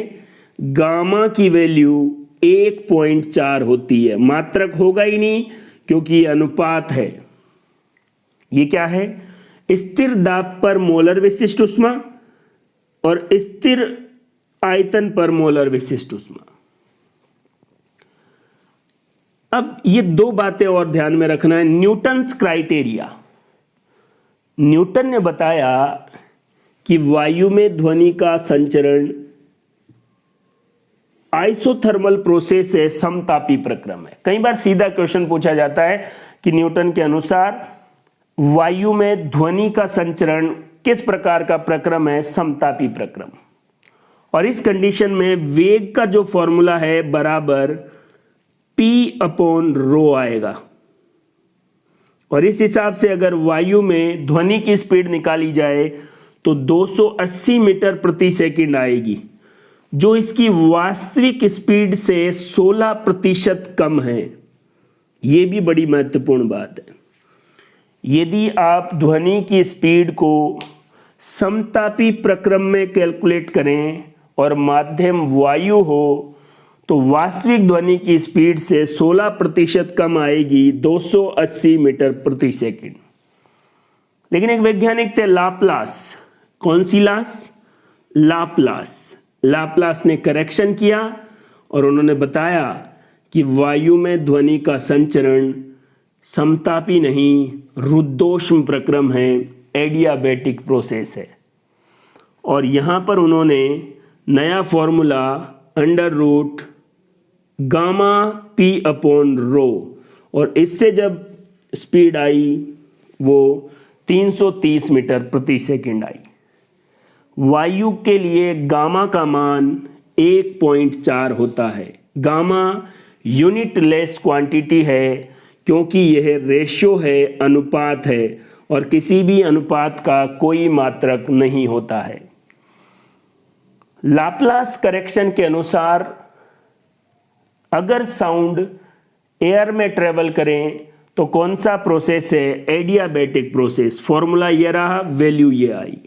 S1: गामा की वैल्यू 1.4 होती है, मात्रक होगा ही नहीं क्योंकि ये अनुपात है। ये क्या है? स्थिर दाब पर मोलर विशिष्ट ऊष्मा और स्थिर आयतन पर मोलर विशिष्ट ऊष्मा। अब ये दो बातें और ध्यान में रखना है। न्यूटन्स क्राइटेरिया, न्यूटन ने बताया कि वायु में ध्वनि का संचरण आइसोथर्मल प्रोसेस है, समतापी प्रक्रम है। कई बार सीधा क्वेश्चन पूछा जाता है कि न्यूटन के अनुसार वायु में ध्वनि का संचरण किस प्रकार का प्रक्रम है? समतापी प्रक्रम। और इस कंडीशन में वेग का जो फॉर्मूला है बराबर P अपॉन रो आएगा। और इस हिसाब से अगर वायु में ध्वनि की स्पीड निकाली जाए तो 280 मीटर प्रति सेकंड आएगी, जो इसकी वास्तविक स्पीड से 16% कम है। यह भी बड़ी महत्वपूर्ण बात है। यदि आप ध्वनि की स्पीड को समतापी प्रक्रम में कैलकुलेट करें और माध्यम वायु हो तो वास्तविक ध्वनि की स्पीड से 16% कम आएगी, 280 मीटर प्रति सेकंड। लेकिन एक वैज्ञानिक थे लाप्लास। कौन सी लास? लाप्लास। लाप्लास ने करेक्शन किया और उन्होंने बताया कि वायु में ध्वनि का संचरण समतापी नहीं, रुद्धोष्म प्रक्रम है, एडियाबैटिक प्रोसेस है। और यहां पर उन्होंने नया formula under root gamma p upon rho, और इससे जब स्पीड आई वो 330 मीटर प्रति सेकंड आई। वायु के लिए गामा का मान 1.4 होता है। गामा यूनिट लेस क्वांटिटी है क्योंकि यह रेशियो है, अनुपात है, और किसी भी अनुपात का कोई मात्रक नहीं होता है। लाप्लास करेक्शन के अनुसार अगर साउंड एयर में ट्रेवल करें तो कौन सा प्रोसेस है? Adiabatic process. फॉर्मूला ये रहा, वैल्यू ये आई।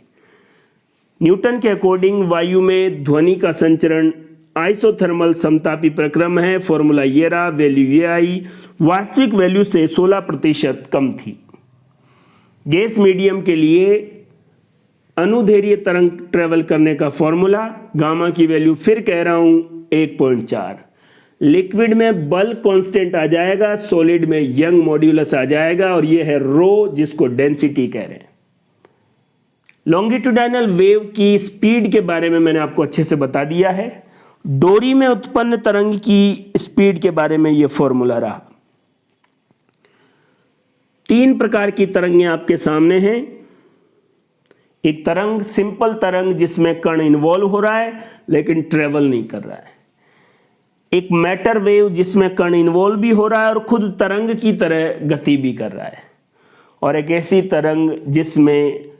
S1: न्यूटन के अकॉर्डिंग वायु में ध्वनि का संचरण आइसोथर्मल समतापी प्रक्रम है। फॉर्मूला ये रहा, वैल्यू ये आई। वास्तविक वैल्यू से 16% कम थी। गैस मीडियम के लिए अनुदैर्घ्य तरंग ट्रेवल करने का फॉर्मूला, गामा की वैल्यू फिर कह रहा हूं 1.4। लिक्विड में बल्क कांस्टेंट आ जाएगा, सॉलिड में यंग मॉड्यूलस आ जाएगा, और यह है रो, जिसको डेंसिटी कह रहे हैं। लॉन्गिट्यूडाइनल वेव की स्पीड के बारे में मैंने आपको अच्छे से बता दिया है। डोरी में उत्पन्न तरंग की स्पीड के बारे में यह फॉर्मूला रहा। 3 प्रकार की तरंगें आपके सामने हैं। एक तरंग सिंपल तरंग जिसमें कण इन्वॉल्व हो रहा है लेकिन ट्रेवल नहीं कर रहा है। एक मैटर वेव जिसमें कण इन्वॉल्व भी हो रहा है और खुद तरंग की तरह गति भी कर रहा है। और एक ऐसी तरंग जिसमें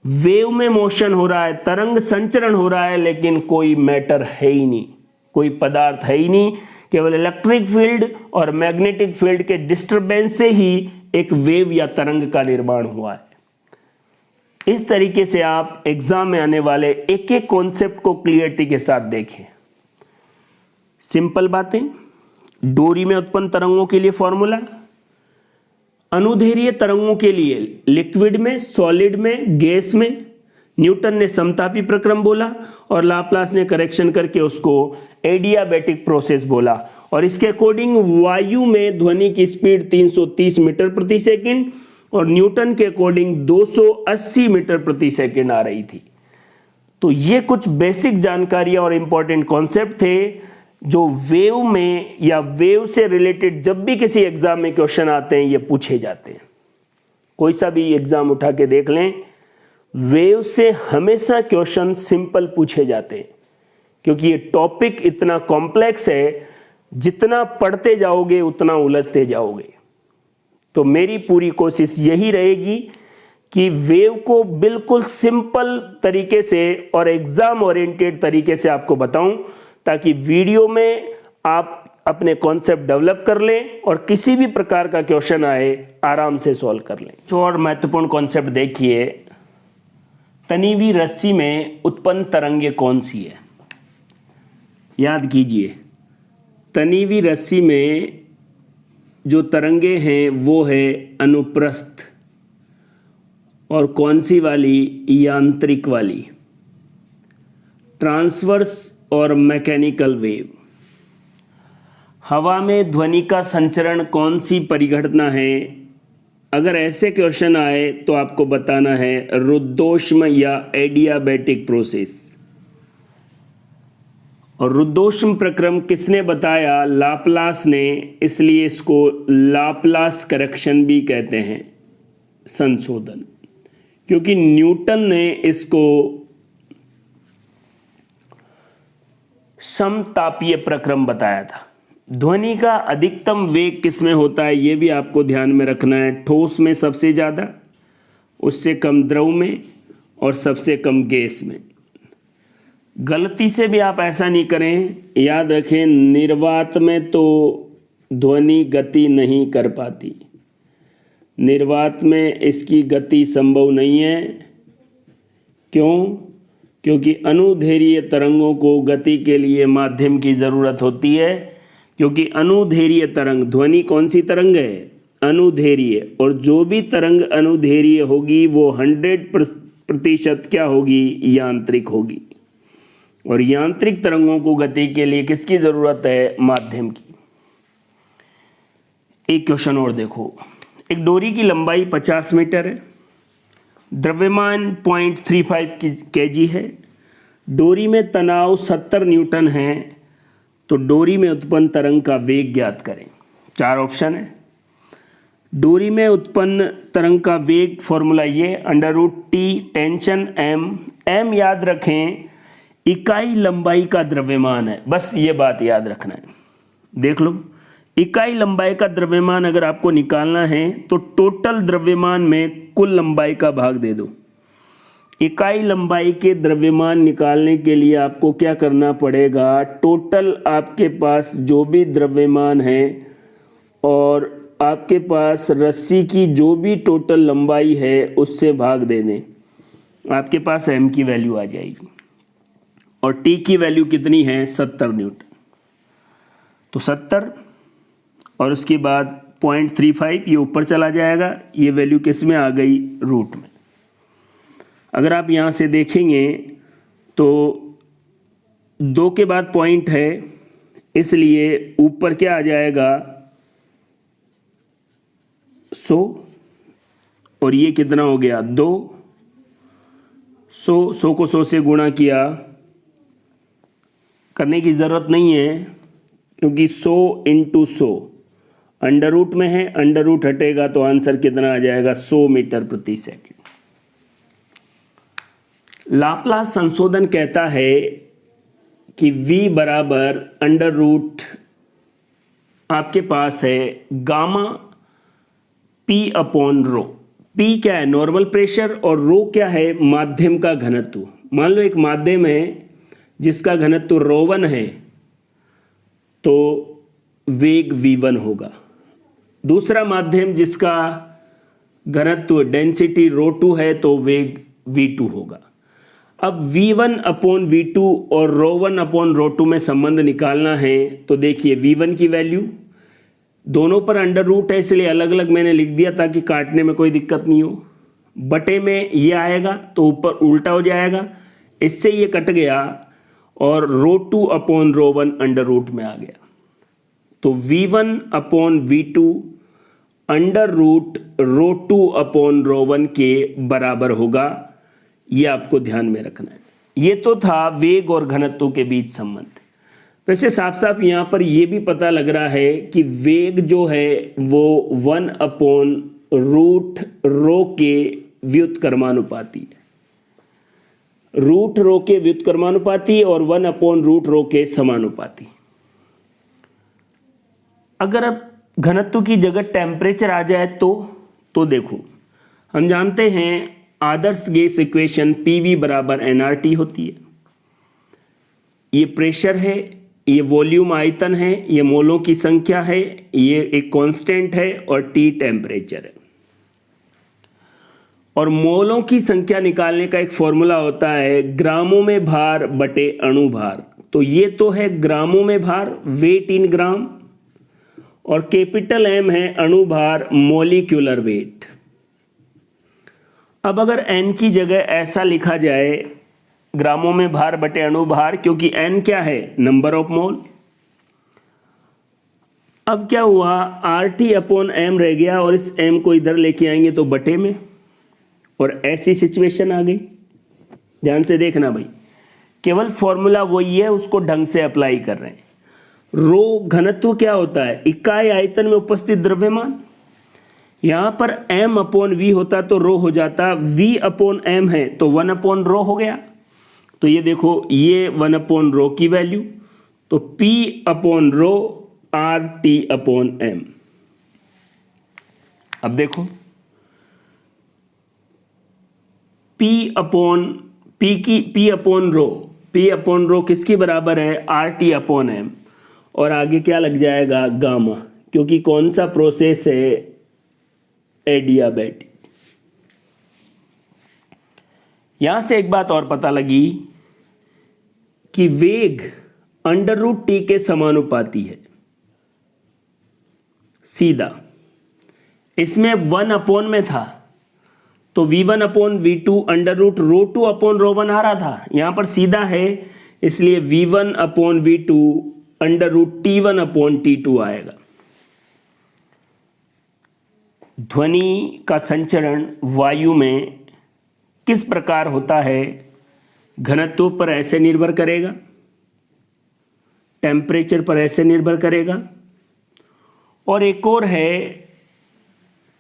S1: वेव में मोशन हो रहा है, तरंग संचरण हो रहा है, लेकिन कोई मैटर है ही नहीं, कोई पदार्थ है ही नहीं, केवल इलेक्ट्रिक फील्ड और मैग्नेटिक फील्ड के डिस्टरबेंस से ही एक वेव या तरंग का निर्माण हुआ है। इस तरीके से आप एग्जाम में आने वाले एक एक कॉन्सेप्ट को क्लियरिटी के साथ देखें। सिंपल बातें। डोरी में उत्पन्न तरंगों के लिए फॉर्मूला, अनुदैर्घ्य तरंगों के लिए लिक्विड में, सॉलिड में, गैस में न्यूटन ने समतापी प्रक्रम बोला और लाप्लास ने करेक्शन करके उसको एडियाबैटिक प्रोसेस बोला। और इसके अकॉर्डिंग वायु में ध्वनि की स्पीड 330 मीटर प्रति सेकंड और न्यूटन के अकॉर्डिंग 280 मीटर प्रति सेकंड आ रही थी। तो ये कुछ बेसिक जानकारियां और इंपॉर्टेंट कॉन्सेप्ट थे जो वेव में या वेव से रिलेटेड जब भी किसी एग्जाम में क्वेश्चन आते हैं ये पूछे जाते हैं। कोई सा भी एग्जाम उठा के देख लें, वेव से हमेशा क्वेश्चन सिंपल पूछे जाते हैं, क्योंकि ये टॉपिक इतना कॉम्प्लेक्स है, जितना पढ़ते जाओगे उतना उलझते जाओगे। तो मेरी पूरी कोशिश यही रहेगी कि वेव को बिल्कुल सिंपल तरीके से और एग्जाम ओरिएंटेड तरीके से आपको बताऊं, ताकि वीडियो में आप अपने कॉन्सेप्ट डेवलप कर लें और किसी भी प्रकार का क्वेश्चन आए आराम से सॉल्व कर लें। जो और महत्वपूर्ण कॉन्सेप्ट देखिए, तनी हुई रस्सी में उत्पन्न तरंगे कौन सी है? याद कीजिए, तनी हुई रस्सी में जो तरंगे हैं वो है अनुप्रस्थ, और कौन सी वाली? यांत्रिक वाली, ट्रांसवर्स और मैकेनिकल वेव। हवा में ध्वनि का संचरण कौन सी परिघटना है? अगर ऐसे क्वेश्चन आए तो आपको बताना है रुद्धोष्म या एडियाबैटिक प्रोसेस। और रुद्धोष्म प्रक्रम किसने बताया? लाप्लास ने, इसलिए इसको लाप्लास करेक्शन भी कहते हैं, संशोधन, क्योंकि न्यूटन ने इसको समतापीय प्रक्रम बताया था। ध्वनि का अधिकतम वेग किस में होता है ये भी आपको ध्यान में रखना है। ठोस में सबसे ज़्यादा, उससे कम द्रव में, और सबसे कम गैस में। गलती से भी आप ऐसा नहीं करें, याद रखें निर्वात में तो ध्वनि गति नहीं कर पाती, निर्वात में इसकी गति संभव नहीं है। क्यों? क्योंकि अनुदैर्घ्य तरंगों को गति के लिए माध्यम की ज़रूरत होती है, क्योंकि अनुदैर्घ्य तरंग, ध्वनि कौन सी तरंग है? अनुदैर्घ्य, और जो भी तरंग अनुदैर्घ्य होगी वो 100% क्या होगी? यांत्रिक होगी। और यांत्रिक तरंगों को गति के लिए किसकी ज़रूरत है? माध्यम की। एक क्वेश्चन और देखो, एक डोरी की लंबाई 50 मीटर है, द्रव्यमान 0.35 kg है, डोरी में तनाव 70 न्यूटन है, तो डोरी में उत्पन्न तरंग का वेग ज्ञात करें। 4 ऑप्शन है। डोरी में उत्पन्न तरंग का वेग फॉर्मूला ये √T टेंशन m याद रखें इकाई लंबाई का द्रव्यमान है, बस ये बात याद रखना है। देख लो, इकाई लंबाई का द्रव्यमान अगर आपको निकालना है तो टोटल द्रव्यमान में कुल लंबाई का भाग दे दो। इकाई लंबाई के द्रव्यमान निकालने के लिए आपको क्या करना पड़ेगा? टोटल आपके पास जो भी द्रव्यमान है और आपके पास रस्सी की जो भी टोटल लंबाई है उससे भाग दे दें, आपके पास m की वैल्यू आ जाएगी। और t की वैल्यू कितनी है? 70 न्यूटन। तो 70 और उसके बाद 0.35 ये ऊपर चला जाएगा, ये वैल्यू किस में आ गई? रूट में। अगर आप यहाँ से देखेंगे तो 2 के बाद पॉइंट है, इसलिए ऊपर क्या आ जाएगा? 100, और ये कितना हो गया? 2। 100 को 100 से गुणा किया, करने की ज़रूरत नहीं है क्योंकि 100 × 100 अंडर रूट में है, अंडर रूट हटेगा तो आंसर कितना आ जाएगा? 100 मीटर प्रति सेकंड। लाप्लास संशोधन कहता है कि v बराबर अंडर रूट आपके पास है गामा p/ρ। p क्या है? नॉर्मल प्रेशर, और रो क्या है? माध्यम का घनत्व। मान लो एक माध्यम है जिसका घनत्व ρ1 है, तो वेग v1 होगा। दूसरा माध्यम जिसका घनत्व डेंसिटी ρ2 है, तो वेग v2 होगा। अब v1/v2 और ρ1/ρ2 में संबंध निकालना है, तो देखिए v1 की वैल्यू, दोनों पर अंडर रूट है इसलिए अलग अलग मैंने लिख दिया ताकि काटने में कोई दिक्कत नहीं हो। बटे में ये आएगा तो ऊपर उल्टा हो जाएगा, इससे ये कट गया और ρ2/ρ1 अंडर रूट में आ गया। तो v1/v2 अंडर रूट ρ2/ρ1 के बराबर होगा। ये आपको ध्यान में रखना है। ये तो था वेग और घनत्व के बीच संबंध। वैसे साफ साफ यहाँ पर ये भी पता लग रहा है कि वेग जो है वो 1/√ρ के व्युत्क्रमानुपाती है, √ρ के व्युत्क्रमानुपाती और 1/√ρ के समानुपाती। अगर अब घनत्व की जगह टेम्परेचर आ जाए तो देखो, हम जानते हैं आदर्श गैस इक्वेशन PV = nRT होती है। ये प्रेशर है, ये वॉल्यूम आयतन है, ये मोलों की संख्या है, ये एक कांस्टेंट है और टी टेम्परेचर है। और मोलों की संख्या निकालने का एक फॉर्मूला होता है ग्रामों में भार बटे अणु भार। तो ये तो है ग्रामों में भार, वेट इन ग्राम, और कैपिटल एम है अणु भार, मोलिक्यूलर वेट। अब अगर n की जगह ऐसा लिखा जाए ग्रामों में भार बटे अणु भार, क्योंकि n क्या है, नंबर ऑफ मोल। अब क्या हुआ, RT अपॉन m रह गया और इस m को इधर लेके आएंगे तो बटे में, और ऐसी सिचुएशन आ गई। ध्यान से देखना भाई, केवल फॉर्मूला वही है, उसको ढंग से अप्लाई कर रहे हैं। रो घनत्व क्या होता है, इकाई आयतन में उपस्थित द्रव्यमान। यहां पर m अपॉन v होता तो रो हो जाता, v अपॉन m है तो 1 अपॉन रो हो गया। तो ये देखो, ये 1 अपॉन रो की वैल्यू, तो p upon rho RT upon m। अब देखो P अपॉन रो किसके बराबर है, RT अपॉन m, और आगे क्या लग जाएगा, गामा, क्योंकि कौन सा प्रोसेस है, एडियाबैटिक। यहां से एक बात और पता लगी कि वेग √T के समानुपाती है, सीधा। इसमें 1 अपॉन में था तो v1 अपॉन v2 √ρ2 अपॉन ρ1 आ रहा था, यहां पर सीधा है इसलिए v1 upon v2 √T1 upon T2 आएगा। ध्वनि का संचरण वायु में किस प्रकार होता है, घनत्व पर ऐसे निर्भर करेगा, टेम्परेचर पर ऐसे निर्भर करेगा, और एक और है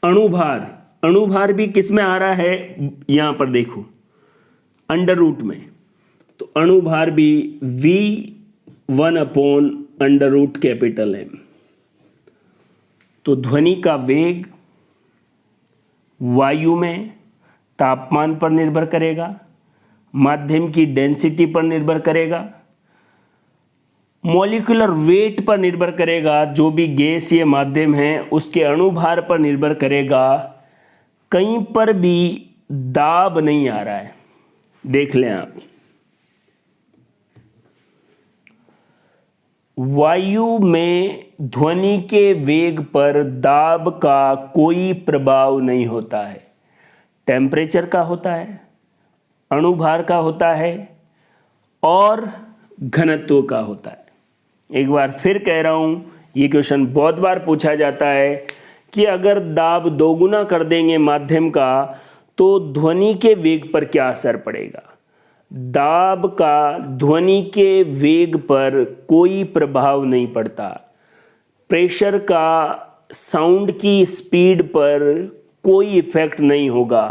S1: अणुभार। अणुभार भी किस में आ रहा है, यहां पर देखो √ में, तो अणुभार भी v1 अपॉन √M। तो ध्वनि का वेग वायु में तापमान पर निर्भर करेगा, माध्यम की डेंसिटी पर निर्भर करेगा, मॉलिक्यूलर वेट पर निर्भर करेगा, जो भी गैस ये माध्यम है उसके अणुभार पर निर्भर करेगा। कहीं पर भी दाब नहीं आ रहा है, देख लें आप। वायु में ध्वनि के वेग पर दाब का कोई प्रभाव नहीं होता है, टेम्परेचर का होता है, अणुभार का होता है और घनत्व का होता है। एक बार फिर कह रहा हूं, ये क्वेश्चन बहुत बार पूछा जाता है कि अगर दाब दोगुना कर देंगे माध्यम का तो ध्वनि के वेग पर क्या असर पड़ेगा। दाब का ध्वनि के वेग पर कोई प्रभाव नहीं पड़ता, प्रेशर का साउंड की स्पीड पर कोई इफेक्ट नहीं होगा,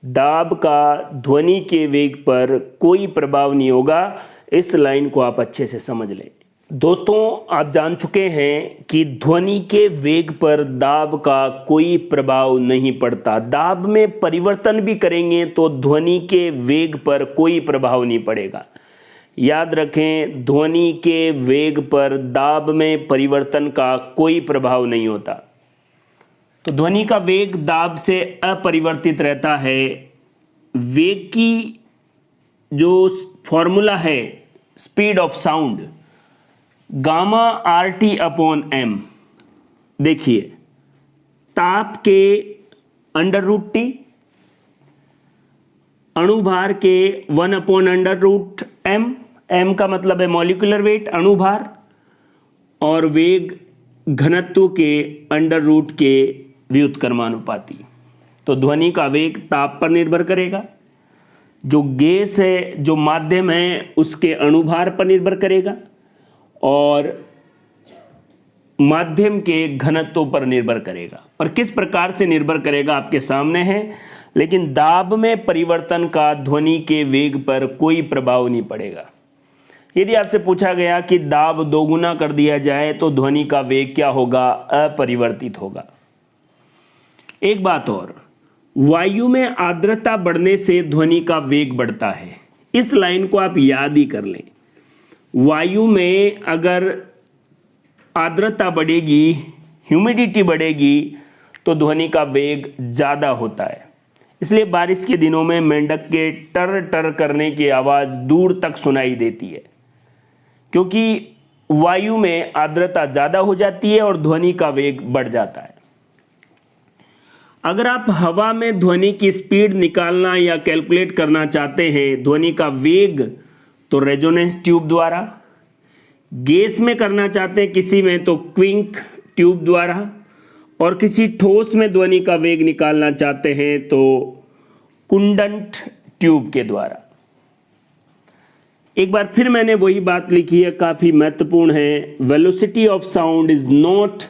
S1: दाब का ध्वनि के वेग पर कोई प्रभाव नहीं होगा। इस लाइन को आप अच्छे से समझ लें। दोस्तों, आप जान चुके हैं कि ध्वनि के वेग पर दाब का कोई प्रभाव नहीं पड़ता। दाब में परिवर्तन भी करेंगे तो ध्वनि के वेग पर कोई प्रभाव नहीं पड़ेगा। याद रखें, ध्वनि के वेग पर दाब में परिवर्तन का कोई प्रभाव नहीं होता। तो ध्वनि का वेग दाब से अपरिवर्तित रहता है। वेग की जो फॉर्मूला है, speed of sound, gamma RT upon m। देखिए, ताप के √T, अणुभार के 1 अपॉन √M, m का मतलब है मॉलिक्यूलर वेट, अणुभार, और वेग घनत्व के √ के व्युत्क्रमानुपाती। तो ध्वनि का वेग ताप पर निर्भर करेगा, जो गैस है, जो माध्यम है, उसके अणुभार पर निर्भर करेगा, और माध्यम के घनत्व पर निर्भर करेगा। और किस प्रकार से निर्भर करेगा आपके सामने है, लेकिन दाब में परिवर्तन का ध्वनि के वेग पर कोई प्रभाव नहीं पड़ेगा। यदि आपसे पूछा गया कि दाब दोगुना कर दिया जाए तो ध्वनि का वेग क्या होगा, अपरिवर्तित होगा। एक बात और, वायु में आर्द्रता बढ़ने से ध्वनि का वेग बढ़ता है। इस लाइन को आप याद ही कर लें। वायु में अगर आर्द्रता बढ़ेगी, ह्यूमिडिटी बढ़ेगी, तो ध्वनि का वेग ज़्यादा होता है। इसलिए बारिश के दिनों में मेंढक के टर टर करने की आवाज़ दूर तक सुनाई देती है, क्योंकि वायु में आर्द्रता ज़्यादा हो जाती है और ध्वनि का वेग बढ़ जाता है। अगर आप हवा में ध्वनि की स्पीड निकालना या कैलकुलेट करना चाहते हैं, ध्वनि का वेग, तो रेजोनेंस ट्यूब द्वारा। गैस में करना चाहते हैं किसी में, तो क्विंक ट्यूब द्वारा। और किसी ठोस में ध्वनि का वेग निकालना चाहते हैं तो कुंडंट ट्यूब के द्वारा। एक बार फिर मैंने वही बात लिखी है, काफ़ी महत्वपूर्ण है। Velocity of sound is not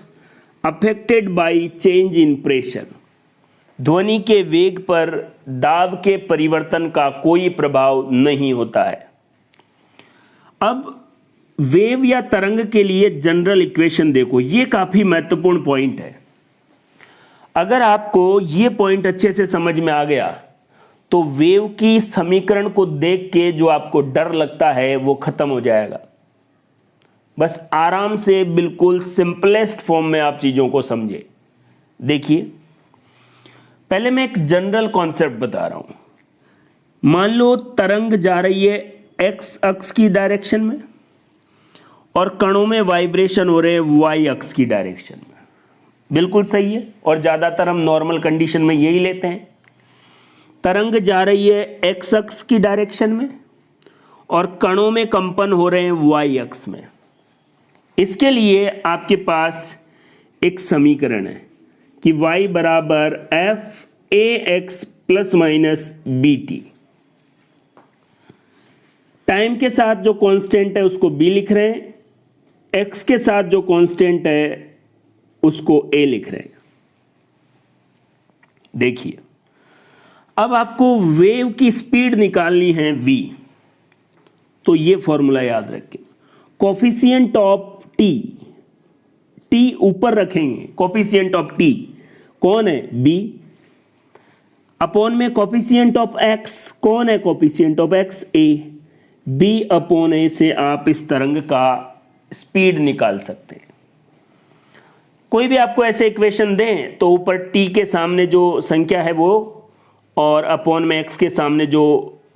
S1: affected by change in pressure. ध्वनि के वेग पर दाब के परिवर्तन का कोई प्रभाव नहीं होता है। अब वेव या तरंग के लिए जनरल इक्वेशन देखो, ये काफ़ी महत्वपूर्ण पॉइंट है। अगर आपको ये पॉइंट अच्छे से समझ में आ गया तो वेव की समीकरण को देख के जो आपको डर लगता है वो खत्म हो जाएगा। बस आराम से बिल्कुल सिंपलेस्ट फॉर्म में आप चीज़ों को समझे। देखिए, पहले मैं एक जनरल कॉन्सेप्ट बता रहा हूं। मान लो तरंग जा रही है एक्स अक्ष की डायरेक्शन में और कणों में वाइब्रेशन हो रहे हैं वाई अक्ष की डायरेक्शन में। बिल्कुल सही है, और ज़्यादातर हम नॉर्मल कंडीशन में यही लेते हैं। तरंग जा रही है एक्स अक्ष की डायरेक्शन में और कणों में कंपन हो रहे हैं वाई अक्ष में। इसके लिए आपके पास एक समीकरण है कि y बराबर f a x plus minus b t. Time के साथ जो कांस्टेंट है उसको b लिख रहे हैं, x के साथ जो कांस्टेंट है उसको a लिख रहे हैं। देखिए, अब आपको वेव की स्पीड निकालनी है v, तो ये फॉर्मूला याद रखें। कोफिशिएंट ऑफ t, t ऊपर रखेंगे, कोफिशिएंट ऑफ t कौन है? b। अपॉन में कोफिशिएंट ऑफ x कौन है? Coefficient of x a। b upon a से आप इस तरंग का स्पीड निकाल सकते हैं। कोई भी आपको ऐसे इक्वेशन दें तो ऊपर t के सामने जो संख्या है वो, और अपॉन में x के सामने जो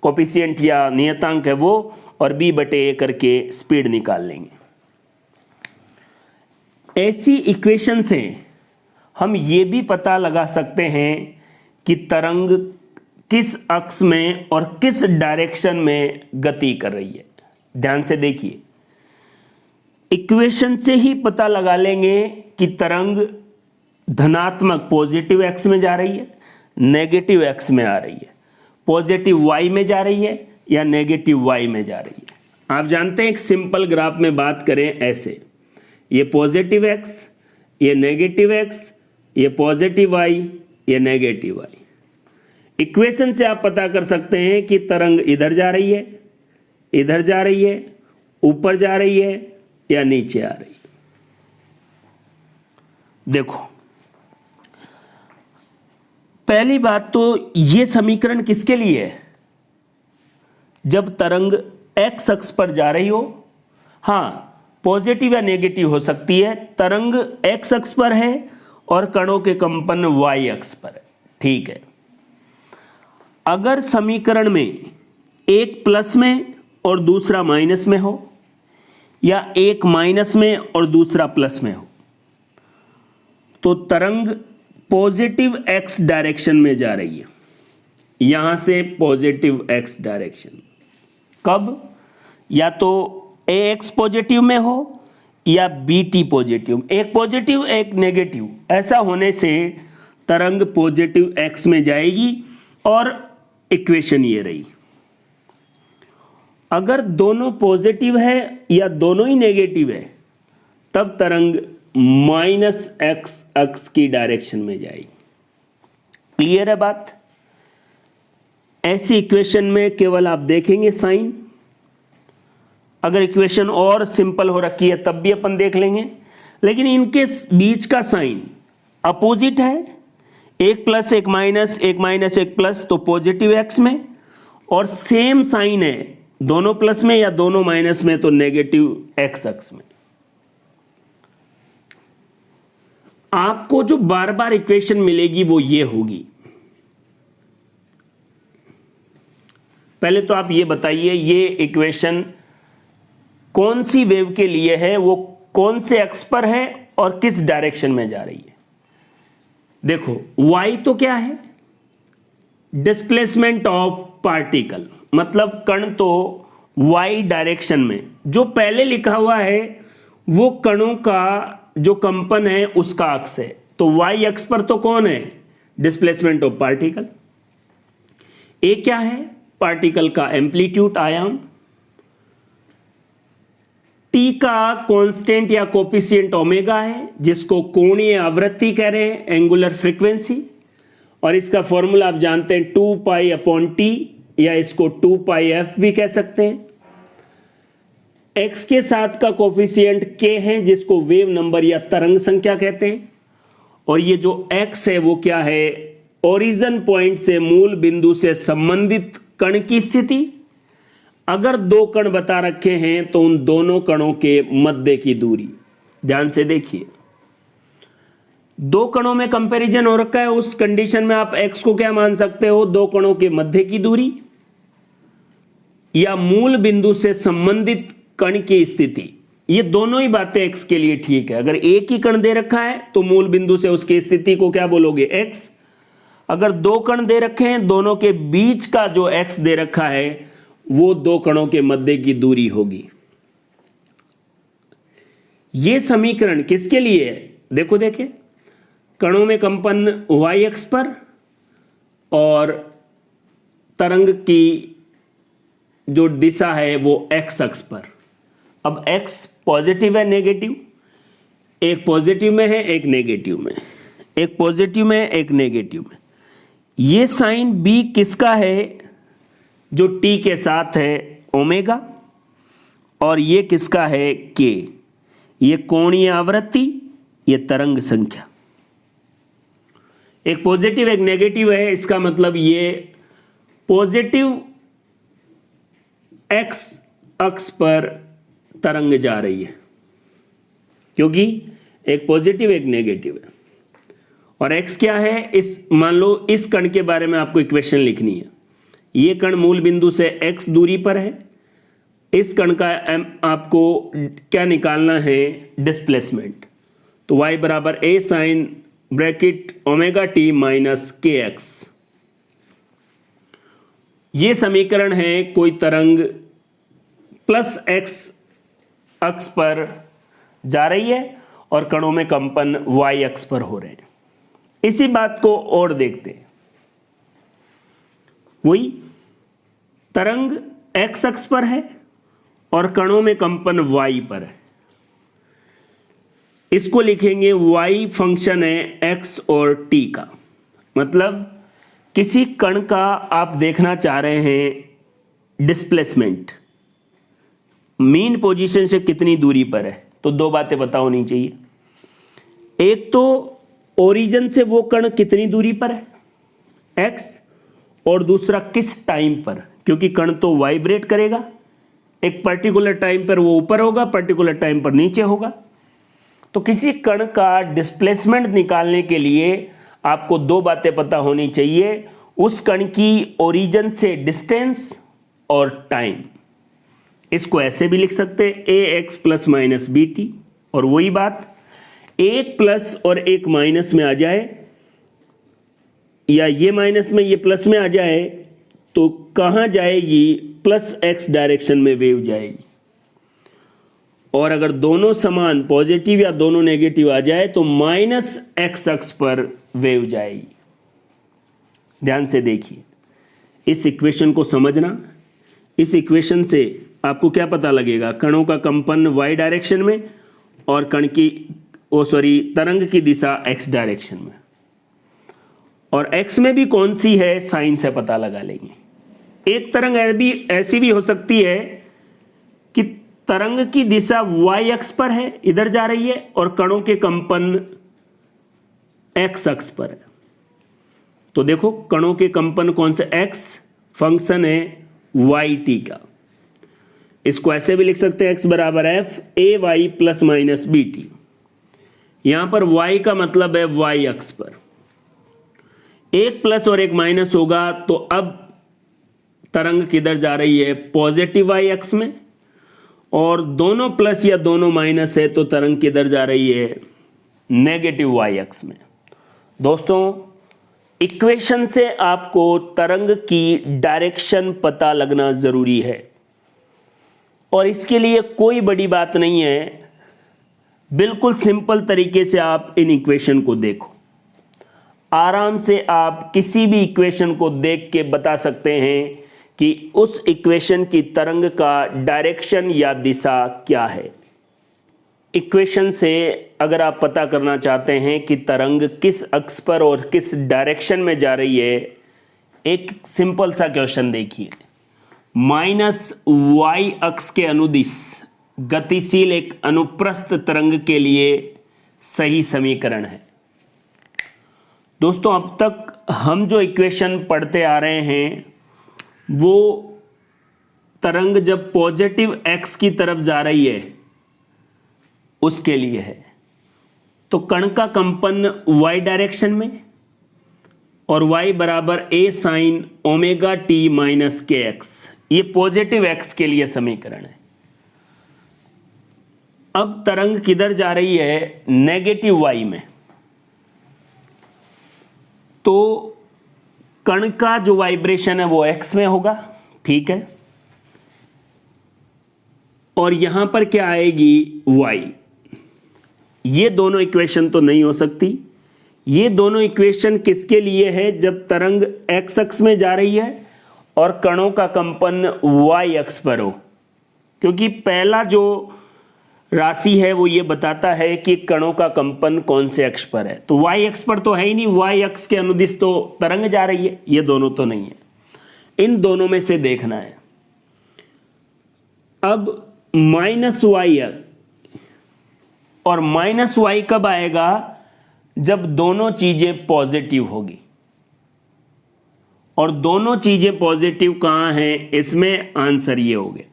S1: कोफिशिएंट या नियतांक है वो, और b बटे a करके स्पीड निकाल लेंगे। ऐसी इक्वेशन से हम ये भी पता लगा सकते हैं कि तरंग किस अक्ष में और किस डायरेक्शन में गति कर रही है। ध्यान से देखिए, इक्वेशन से ही पता लगा लेंगे कि तरंग धनात्मक पॉजिटिव एक्स में जा रही है, नेगेटिव एक्स में आ रही है, पॉजिटिव वाई में जा रही है या नेगेटिव वाई में जा रही है। आप जानते हैं एक सिंपल ग्राफ में बात करें ऐसे, ये पॉजिटिव एक्स, ये नेगेटिव एक्स, ये पॉजिटिव वाई, ये नेगेटिव वाई। इक्वेशन से आप पता कर सकते हैं कि तरंग इधर जा रही है, इधर जा रही है, ऊपर जा रही है या नीचे आ रही है। देखो, पहली बात तो ये समीकरण किसके लिए है? जब तरंग एक्स अक्ष पर जा रही हो, हाँ पॉजिटिव या नेगेटिव हो सकती है, तरंग एक्स अक्ष पर है और कणों के कंपन वाई अक्ष पर है। ठीक है, अगर समीकरण में एक प्लस में और दूसरा माइनस में हो, या एक माइनस में और दूसरा प्लस में हो, तो तरंग पॉजिटिव एक्स डायरेक्शन में जा रही है, यहां से पॉजिटिव एक्स डायरेक्शन। कब? या तो ए एक्स पॉजिटिव में हो या बी टी पॉजिटिव, एक पॉजिटिव एक नेगेटिव। ऐसा होने से तरंग पॉजिटिव एक्स में जाएगी और इक्वेशन ये रही। अगर दोनों पॉजिटिव है या दोनों ही नेगेटिव है, तब तरंग माइनस एक्स अक्ष की डायरेक्शन में जाएगी। क्लियर है बात? ऐसी इक्वेशन में केवल आप देखेंगे साइन। अगर इक्वेशन और सिंपल हो रखी है तब भी अपन देख लेंगे, लेकिन इनके बीच का साइन अपोजिट है, एक प्लस एक माइनस, एक माइनस एक प्लस, तो पॉजिटिव एक्स में, और सेम साइन है दोनों प्लस में या दोनों माइनस में, तो नेगेटिव एक्स अक्ष में। आपको जो बार बार इक्वेशन मिलेगी वो ये होगी। पहले तो आप ये बताइए ये इक्वेशन कौन सी वेव के लिए है, वो कौन से एक्स पर है और किस डायरेक्शन में जा रही है। देखो y तो क्या है, डिस्प्लेसमेंट ऑफ पार्टिकल, मतलब कण तो y डायरेक्शन में, जो पहले लिखा हुआ है वो कणों का जो कंपन है उसका अक्ष है। तो y अक्ष पर तो कौन है, डिस्प्लेसमेंट ऑफ पार्टिकल। ए क्या है, पार्टिकल का एम्पलीट्यूड आयाम। टी का कांस्टेंट या कोफिशिएंट ओमेगा है, जिसको कोणीय आवृत्ति कह रहे हैं, एंगुलर फ्रीक्वेंसी। और इसका फॉर्मूला आप जानते हैं 2 पाई अपॉन टी, या इसको 2 पाई एफ भी कह सकते हैं। एक्स के साथ का कोफिशिएंट के है, जिसको वेव नंबर या तरंग संख्या कहते हैं। और ये जो एक्स है वो क्या है, ओरिजिन पॉइंट से मूल बिंदु से संबंधित कण की स्थिति। अगर दो कण बता रखे हैं तो उन दोनों कणों के मध्य की दूरी। ध्यान से देखिए, दो कणों में कंपैरिजन हो रखा है, उस कंडीशन में आप x को क्या मान सकते हो, दो कणों के मध्य की दूरी या मूल बिंदु से संबंधित कण की स्थिति। ये दोनों ही बातें x के लिए ठीक है। अगर एक ही कण दे रखा है तो मूल बिंदु से उसकी स्थिति को क्या बोलोगे, x। अगर दो कण दे रखे हैं, दोनों के बीच का जो x दे रखा है वो दो कणों के मध्य की दूरी होगी। यह समीकरण किसके लिए है, देखो देखें, कणों में कंपन y अक्ष पर और तरंग की जो दिशा है वो x अक्ष पर। अब x पॉजिटिव है नेगेटिव, एक पॉजिटिव में है एक नेगेटिव में, एक पॉजिटिव में एक नेगेटिव में। ये साइन b किसका है, जो t के साथ है ओमेगा, और ये किसका है k, ये कोणीय आवृत्ति, ये तरंग संख्या। एक पॉजिटिव एक नेगेटिव है, इसका मतलब ये पॉजिटिव x अक्ष पर तरंग जा रही है, क्योंकि एक पॉजिटिव एक नेगेटिव है। और x क्या है, इस मान लो इस कण के बारे में आपको इक्वेशन लिखनी है। ये कण मूल बिंदु से x दूरी पर है, इस कण का आपको क्या निकालना है, डिस्प्लेसमेंट। तो y बराबर a sine bracket omega t minus k x. ये समीकरण है, कोई तरंग प्लस x अक्ष पर जा रही है और कणों में कंपन y अक्ष पर हो रहे हैं। इसी बात को और देखते हैं, वही तरंग x अक्ष पर है और कणों में कंपन y पर है। इसको लिखेंगे y फंक्शन है x और t का। मतलब किसी कण का आप देखना चाह रहे हैं डिस्प्लेसमेंट, मीन पोजीशन से कितनी दूरी पर है, तो दो बातें पता होनी चाहिए। एक तो ओरिजिन से वो कण कितनी दूरी पर है x, और दूसरा किस टाइम पर, क्योंकि कण तो वाइब्रेट करेगा, एक पर्टिकुलर टाइम पर वो ऊपर होगा, पर्टिकुलर टाइम पर नीचे होगा। तो किसी कण का डिस्प्लेसमेंट निकालने के लिए आपको दो बातें पता होनी चाहिए, उस कण की ओरिजिन से डिस्टेंस और टाइम। इसको ऐसे भी लिख सकते हैं ax plus minus b t, और वही बात एक प्लस और एक माइनस में आ जाए, या ये माइनस में ये प्लस में आ जाए, तो कहाँ जाएगी, प्लस x डायरेक्शन में वेव जाएगी। और अगर दोनों समान पॉजिटिव या दोनों नेगेटिव आ जाए तो माइनस x अक्ष पर वेव जाएगी। ध्यान से देखिए, इस इक्वेशन को समझना। इस इक्वेशन से आपको क्या पता लगेगा, कणों का कंपन y डायरेक्शन में और कण की तरंग की दिशा x डायरेक्शन में, और x में भी कौन सी है साइन से पता लगा लेंगे। एक तरंग ऐसी भी हो सकती है कि तरंग की दिशा y अक्ष पर है, इधर जा रही है, और कणों के कंपन x अक्ष पर है। तो देखो कणों के कंपन कौन से, x फंक्शन है y t का, इसको ऐसे भी लिख सकते हैं x बराबर f a y plus minus b t. यहां पर y का मतलब है y अक्ष पर, एक प्लस और एक माइनस होगा तो अब तरंग किधर जा रही है, पॉजिटिव y अक्ष में, और दोनों प्लस या दोनों माइनस है तो तरंग किधर जा रही है, नेगेटिव y अक्ष में। दोस्तों इक्वेशन से आपको तरंग की डायरेक्शन पता लगना जरूरी है और इसके लिए कोई बड़ी बात नहीं है, बिल्कुल सिंपल तरीके से आप इन इक्वेशन को देखो, आराम से आप किसी भी इक्वेशन को देख के बता सकते हैं कि उस इक्वेशन की तरंग का डायरेक्शन या दिशा क्या है। इक्वेशन से अगर आप पता करना चाहते हैं कि तरंग किस अक्ष पर और किस डायरेक्शन में जा रही है, एक सिंपल सा क्वेश्चन देखिए। माइनस वाई अक्ष के अनुदिश गतिशील एक अनुप्रस्थ तरंग के लिए सही समीकरण है। दोस्तों अब तक हम जो इक्वेशन पढ़ते आ रहे हैं वो तरंग जब पॉजिटिव एक्स की तरफ जा रही है उसके लिए है। तो कण का कंपन y डायरेक्शन में और y बराबर a sine omega t minus k x, ये पॉजिटिव x के लिए समीकरण है। अब तरंग किधर जा रही है, नेगेटिव y में, तो कण का जो वाइब्रेशन है वो x में होगा, ठीक है, और यहां पर क्या आएगी y। ये दोनों इक्वेशन तो नहीं हो सकती। ये दोनों इक्वेशन किसके लिए है, जब तरंग x अक्ष में जा रही है और कणों का कंपन y अक्ष पर हो, क्योंकि पहला जो राशि है वो ये बताता है कि कणों का कंपन कौन से अक्ष पर है। तो y अक्ष पर तो है ही नहीं, y अक्ष के अनुदिश तो तरंग जा रही है, ये दोनों तो नहीं है। इन दोनों में से देखना है। अब माइनस वाई, और माइनस वाई कब आएगा, जब दोनों चीजें पॉजिटिव होगी, और दोनों चीजें पॉजिटिव कहां हैं, इसमें आंसर ये हो गया।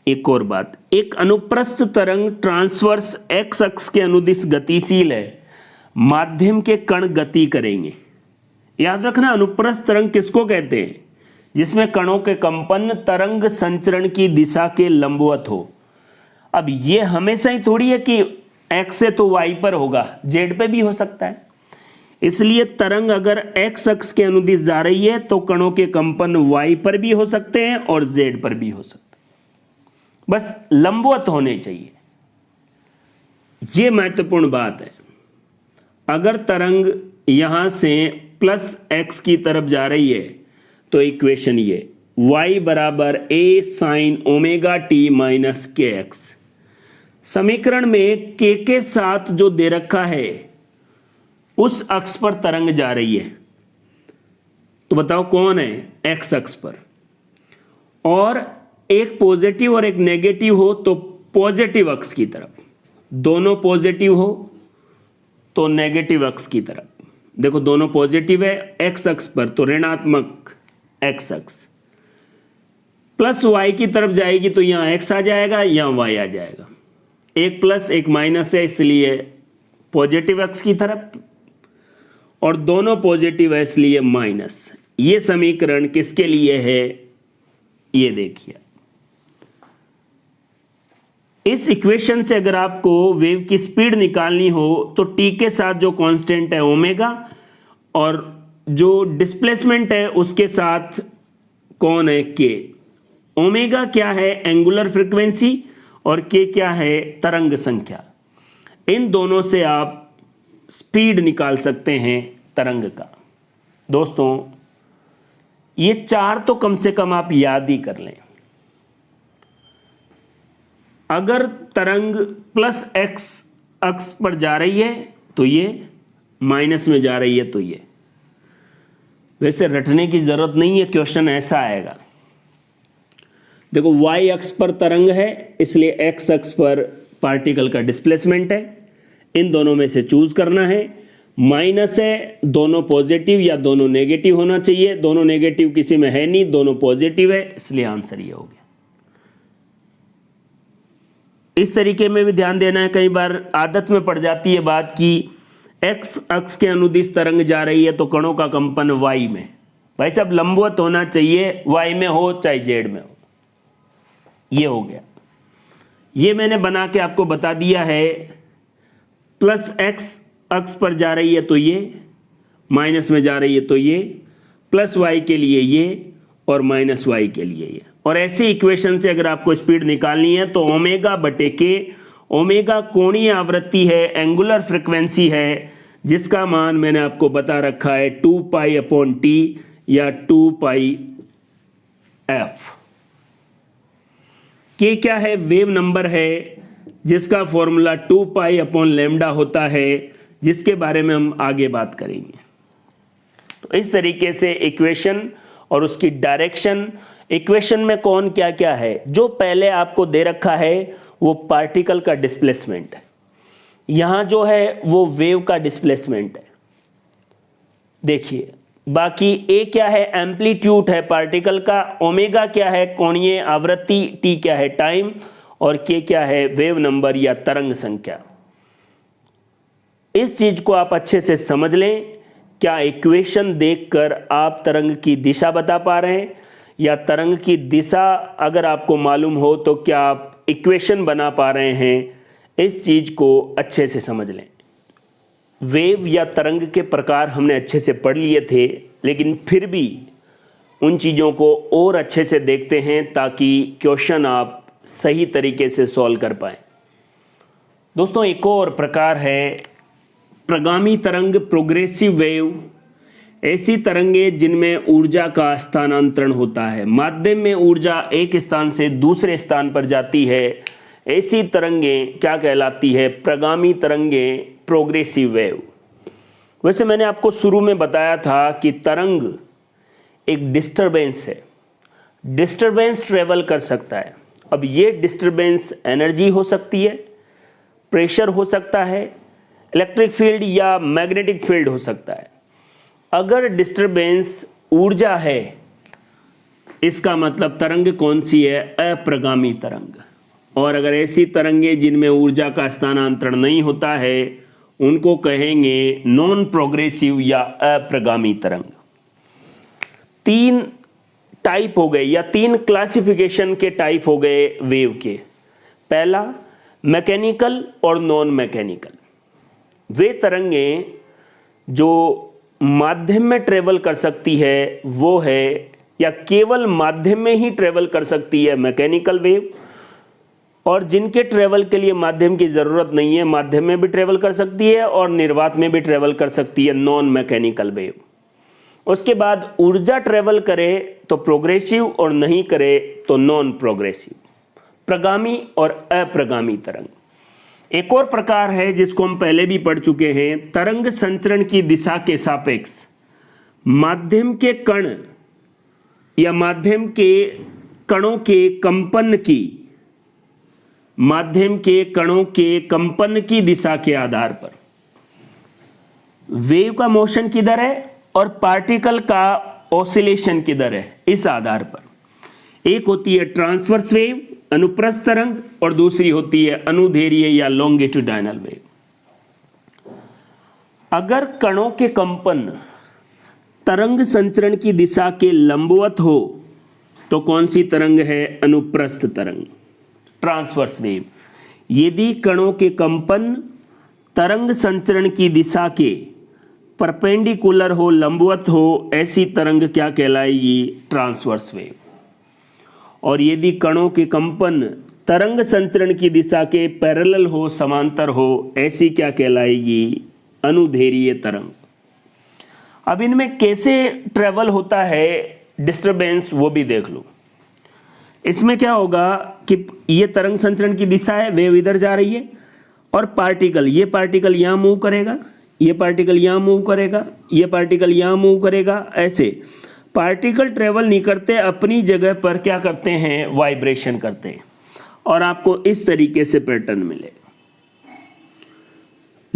S1: एक और बात, एक अनुप्रस्थ तरंग ट्रांसवर्स एक्स अक्ष के अनुदिश गतिशील है, माध्यम के कण गति करेंगे। याद रखना अनुप्रस्थ तरंग किसको कहते हैं, जिसमें कणों के कंपन तरंग संचरण की दिशा के लंबवत हो। अब ये हमेशा ही थोड़ी है कि x से तो y पर होगा, z पे भी हो सकता है। इसलिए तरंग अगर x अक्ष के अनुदिश जा रही है तो कणों के कंपन y पर भी हो सकते हैं और z पर भी हो सकते हैं, बस लंबवत होने चाहिए। ये महत्वपूर्ण बात है। अगर तरंग यहां से प्लस x की तरफ जा रही है तो इक्वेशन ये y बराबर a sine omega t minus k x. समीकरण में k के साथ जो दे रखा है उस अक्ष पर तरंग जा रही है, तो बताओ कौन है, x अक्ष पर, और एक पॉजिटिव और एक नेगेटिव हो तो पॉजिटिव अक्ष की तरफ, दोनों पॉजिटिव हो तो नेगेटिव अक्ष की तरफ। देखो दोनों पॉजिटिव है x अक्ष पर तो ऋणात्मक x अक्ष, प्लस y की तरफ जाएगी तो यहां x आ जाएगा, यहां y आ जाएगा। एक प्लस एक माइनस है इसलिए पॉजिटिव अक्ष की तरफ, और दोनों पॉजिटिव है इसलिए माइनस। ये समीकरण किसके लिए है, ये देखिए। इस इक्वेशन से अगर आपको वेव की स्पीड निकालनी हो तो t के साथ जो कांस्टेंट है ओमेगा, और जो डिस्प्लेसमेंट है उसके साथ कौन है, k। ओमेगा क्या है, एंगुलर फ्रीक्वेंसी, और k क्या है, तरंग संख्या। इन दोनों से आप स्पीड निकाल सकते हैं तरंग का। दोस्तों ये चार तो कम से कम आप याद ही कर लें। अगर तरंग प्लस x अक्ष पर जा रही है तो ये, माइनस में जा रही है तो ये। वैसे रटने की जरूरत नहीं है, क्वेश्चन ऐसा आएगा। देखो y अक्ष पर तरंग है इसलिए x अक्ष पर पार्टिकल का डिस्प्लेसमेंट है, इन दोनों में से चूज करना है। माइनस है, दोनों पॉजिटिव या दोनों नेगेटिव होना चाहिए, दोनों नेगेटिव किसी में है नहीं, दोनों पॉजिटिव है, इसलिए आंसर ये हो गया। इस तरीके में भी ध्यान देना है, कई बार आदत में पड़ जाती है बात कि एक्स अक्ष के अनुदिश तरंग जा रही है तो कणों का कंपन वाई में, भाई साहब लंबवत होना चाहिए, वाई में हो चाहे जेड में हो। ये हो गया, ये मैंने बना के आपको बता दिया है। प्लस एक्स अक्ष पर जा रही है तो ये, माइनस में जा रही है तो ये, प्लस वाई के लिए ये और माइनस वाई के लिए ये। और ऐसी इक्वेशन से अगर आपको स्पीड निकालनी है तो ओमेगा बटे के, ओमेगा कोणीय आवृत्ति है, एंगुलर फ्रिक्वेंसी है, जिसका मान मैंने आपको बता रखा है 2 पाई अपॉन टी या 2 पाई एफ। के क्या है? वेव नंबर है, जिसका फॉर्मूला 2 पाई अपॉन लैम्डा होता है, जिसके बारे में हम आगे बात करेंगे। तो इस तरीके से इक्वेशन और उसकी डायरेक्शन, इक्वेशन में कौन क्या क्या है, जो पहले आपको दे रखा है वो पार्टिकल का डिस्प्लेसमेंट है, यहां जो है वो वेव का डिस्प्लेसमेंट है। देखिए बाकी ए क्या है? एम्पलीट्यूड है पार्टिकल का, ओमेगा क्या है? कोणीय आवृत्ति, टी क्या है? टाइम, और के क्या है? वेव नंबर या तरंग संख्या। इस चीज को आप अच्छे से समझ लें। क्या इक्वेशन देखकर आप तरंग की दिशा बता पा रहे हैं, या तरंग की दिशा अगर आपको मालूम हो तो क्या आप इक्वेशन बना पा रहे हैं? इस चीज को अच्छे से समझ लें। वेव या तरंग के प्रकार हमने अच्छे से पढ़ लिए थे, लेकिन फिर भी उन चीज़ों को और अच्छे से देखते हैं ताकि क्वेश्चन आप सही तरीके से सॉल्व कर पाएँ। दोस्तों एक और प्रकार है प्रगामी तरंग, प्रोग्रेसिव वेव। ऐसी तरंगे जिनमें ऊर्जा का स्थानांतरण होता है, माध्यम में ऊर्जा एक स्थान से दूसरे स्थान पर जाती है, ऐसी तरंगें क्या कहलाती है? प्रगामी तरंगें, प्रोग्रेसिव वेव। वैसे मैंने आपको शुरू में बताया था कि तरंग एक डिस्टरबेंस है, डिस्टरबेंस ट्रेवल कर सकता है। अब ये डिस्टरबेंस एनर्जी हो सकती है, प्रेशर हो सकता है, इलेक्ट्रिक फील्ड या मैग्नेटिक फील्ड हो सकता है। अगर डिस्टरबेंस ऊर्जा है, इसका मतलब तरंग कौन सी है? अप्रगामी तरंग। और अगर ऐसी तरंगें जिनमें ऊर्जा का स्थानांतरण नहीं होता है, उनको कहेंगे नॉन प्रोग्रेसिव या अप्रगामी तरंग। 3 टाइप हो गए या 3 क्लासिफिकेशन के टाइप हो गए वेव के। पहला मैकेनिकल और नॉन मैकेनिकल। वे तरंगें जो माध्यम में ट्रेवल कर सकती है वो है, या केवल माध्यम में ही ट्रेवल कर सकती है, मैकेनिकल वेव। और जिनके ट्रेवल के लिए माध्यम की ज़रूरत नहीं है, माध्यम में भी ट्रेवल कर सकती है और निर्वात में भी ट्रेवल कर सकती है, नॉन मैकेनिकल वेव। उसके बाद ऊर्जा ट्रेवल करे तो प्रोग्रेसिव और नहीं करे तो नॉन प्रोग्रेसिव, प्रगामी और अप्रगामी तरंग। एक और प्रकार है जिसको हम पहले भी पढ़ चुके हैं, तरंग संचरण की दिशा के सापेक्ष माध्यम के कण या माध्यम के कणों के कंपन की, माध्यम के कणों के कंपन की दिशा के आधार पर वेव का मोशन किधर है और पार्टिकल का ऑसिलेशन किधर है, इस आधार पर एक होती है ट्रांसवर्स वेव, अनुप्रस्थ तरंग, और दूसरी होती है अनुदैर्घ्य या लॉन्गिट्यूडाइनल वेव। अगर कणों के कंपन तरंग संचरण की दिशा के लंबवत हो तो कौन सी तरंग है? अनुप्रस्थ तरंग, ट्रांसवर्स वेव। यदि कणों के कंपन तरंग संचरण की दिशा के परपेंडिकुलर हो, लंबवत हो, ऐसी तरंग क्या कहलाएगी? Transverse wave. और यदि कणों के कंपन तरंग संचरण की दिशा के पैरेलल हो, समांतर हो, ऐसी क्या कहलाएगी? अनुदैर्घ्य तरंग। अब इनमें कैसे ट्रेवल होता है डिस्टरबेंस, वो भी देख लो। इसमें क्या होगा कि ये तरंग संचरण की दिशा है, वेव इधर जा रही है, और पार्टिकल, ये पार्टिकल यहाँ मूव करेगा, ये पार्टिकल यहाँ मूव करेगा, ये पार्टिकल यहाँ मूव करेगा। ऐसे पार्टिकल ट्रेवल नहीं करते, अपनी जगह पर क्या करते हैं? वाइब्रेशन करते हैं, और आपको इस तरीके से पैटर्न मिलेगा।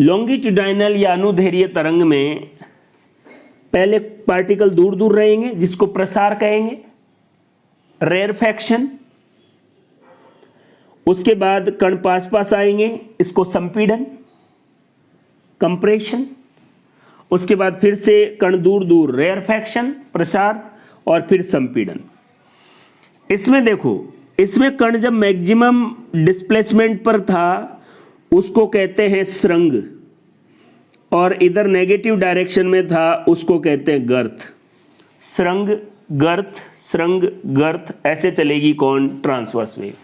S1: लॉन्गिट्यूडाइनल या अनुदैर्घ्य तरंग में पहले पार्टिकल दूर दूर रहेंगे जिसको प्रसार कहेंगे, रेयरफैक्शन। उसके बाद कण पास पास आएंगे, इसको संपीड़न, कंप्रेशन। उसके बाद फिर से कण दूर दूर, रेयरफैक्शन, प्रसार, और फिर संपीड़न। इसमें देखो, इसमें कण जब मैक्सिमम डिस्प्लेसमेंट पर था उसको कहते हैं स्रंग, और इधर नेगेटिव डायरेक्शन में था उसको कहते हैं गर्त। स्रंग गर्त, स्रंग गर्त, ऐसे चलेगी कौन? Transverse wave.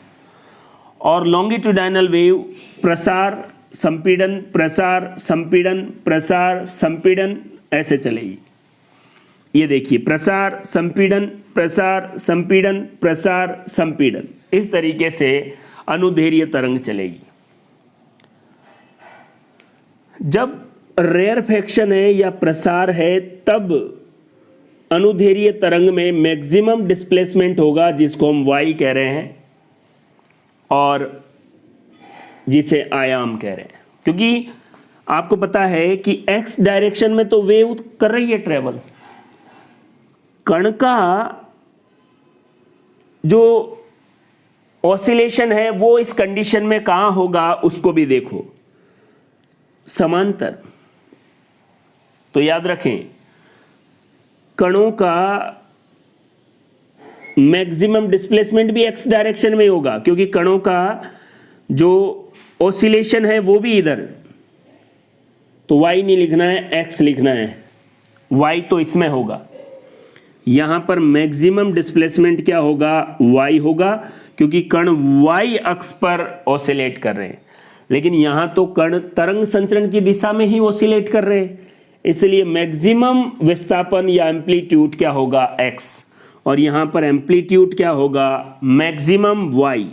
S1: और लॉन्गिट्यूडाइनल वेव प्रसार संपीड़न, प्रसार संपीड़न, प्रसार संपीड़न, ऐसे चलेगी। ये देखिए, प्रसार संपीड़न, प्रसार संपीड़न, प्रसार संपीड़न, इस तरीके से अनुदैर्घ्य तरंग चलेगी। जब रेयरफैक्शन है या प्रसार है तब अनुदैर्घ्य तरंग में मैक्सिमम डिस्प्लेसमेंट होगा, जिसको हम y कह रहे हैं और जिसे आयाम कह रहे हैं। क्योंकि आपको पता है कि x डायरेक्शन में तो वेव कर रही है ट्रेवल, कण का जो ऑसिलेशन है वो इस कंडीशन में कहां होगा उसको भी देखो, समांतर। तो याद रखें, कणों का मैक्सिमम डिस्प्लेसमेंट भी x डायरेक्शन में होगा, क्योंकि कणों का जो ऑसिलेशन है वो भी इधर, तो y नहीं लिखना है, x लिखना है। y तो इसमें होगा, यहां पर मैक्सिमम डिस्प्लेसमेंट क्या होगा? y होगा, क्योंकि कण y अक्ष पर ऑसिलेट कर रहे हैं। लेकिन यहां तो कण तरंग संचरण की दिशा में ही ऑसिलेट कर रहे हैं, इसलिए मैक्सिमम विस्थापन या एम्पलीट्यूड क्या होगा? x, और यहां पर एम्पलीट्यूड क्या होगा? Maximum y।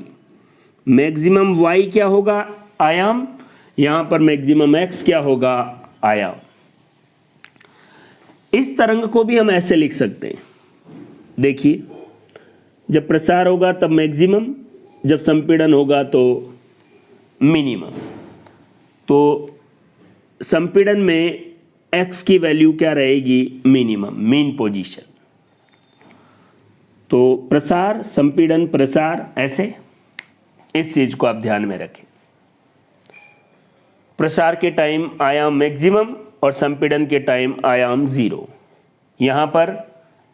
S1: मैक्सिमम y क्या होगा? आयाम। यहां पर मैक्सिमम x क्या होगा? आयाम। इस तरंग को भी हम ऐसे लिख सकते हैं, देखिए, जब प्रसार होगा तब मैक्सिमम, जब संपीड़न होगा तो मिनिमम। तो संपीड़न में x की वैल्यू क्या रहेगी? Minimum, mean position. तो प्रसार संपीड़न प्रसार, ऐसे इस चीज को आप ध्यान में रखें। प्रसार के टाइम आयाम मैक्सिमम और संपीड़न के टाइम आयाम 0। यहां पर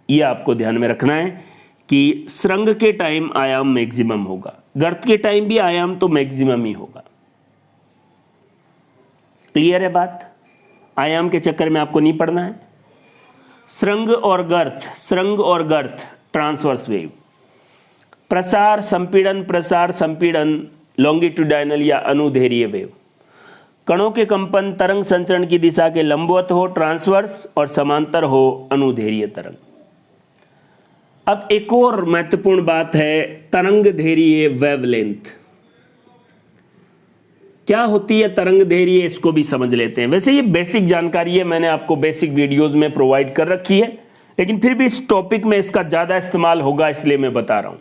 S1: यह आपको ध्यान में रखना है कि स्रंग के टाइम आयाम मैक्सिमम होगा, गर्त के टाइम भी आयाम तो मैक्सिमम ही होगा। क्लियर है बात? आयाम के चक्कर में आपको नहीं पढ़ना है। स्रंग और गर्त, स्रंग और गर्त, ट्रांसवर्स वेव। प्रसार संपीड़न, प्रसार संपीड़न, लॉन्गिट्यूडाइनल या अनुदैर्घ्य वेव। कणों के कंपन तरंग संचरण की दिशा के लंबवत हो, ट्रांसवर्स, और समांतर हो, अनुदैर्घ्य तरंग। अब एक और महत्वपूर्ण बात है, तरंगदैर्घ्य वेवलेंथ। क्या होती है तरंगदैर्घ्य, इसको भी समझ लेते हैं। वैसे ये बेसिक जानकारी है, मैंने आपको बेसिक वीडियोस में प्रोवाइड कर रखी है, लेकिन फिर भी इस टॉपिक में इसका ज्यादा इस्तेमाल होगा, इसलिए मैं बता रहा हूं।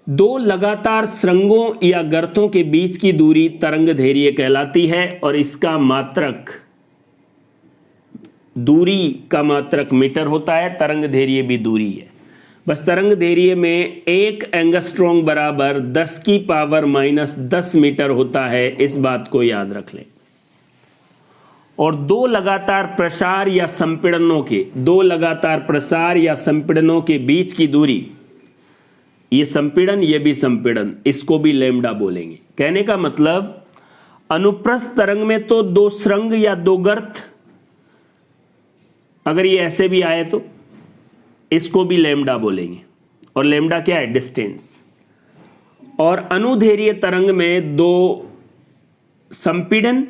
S1: दो लगातार स्रंगों या गर्तों के बीच की दूरी तरंगदैर्घ्य कहलाती है, और इसका मात्रक, दूरी का मात्रक मीटर होता है, तरंगदैर्घ्य भी दूरी है। बस तरंगदैर्घ्य में 1 एंगस्ट्रॉम बराबर 10 की पावर -10 मीटर होता है, इस बात को याद रख लें। और दो लगातार प्रसार या संपीड़नों के, दो लगातार प्रसार या संपीड़नों के बीच की दूरी, ये संपीड़न ये भी संपीड़न, इसको भी लैम्डा बोलेंगे। कहने का मतलब, अनुप्रस्थ तरंग में तो दो स्रंग या दो गर्त, अगर ये ऐसे भी आए तो इसको भी लैम्डा बोलेंगे, और लैम्डा क्या है? डिस्टेंस। और अनुदैर्घ्य तरंग में दो संपीड़न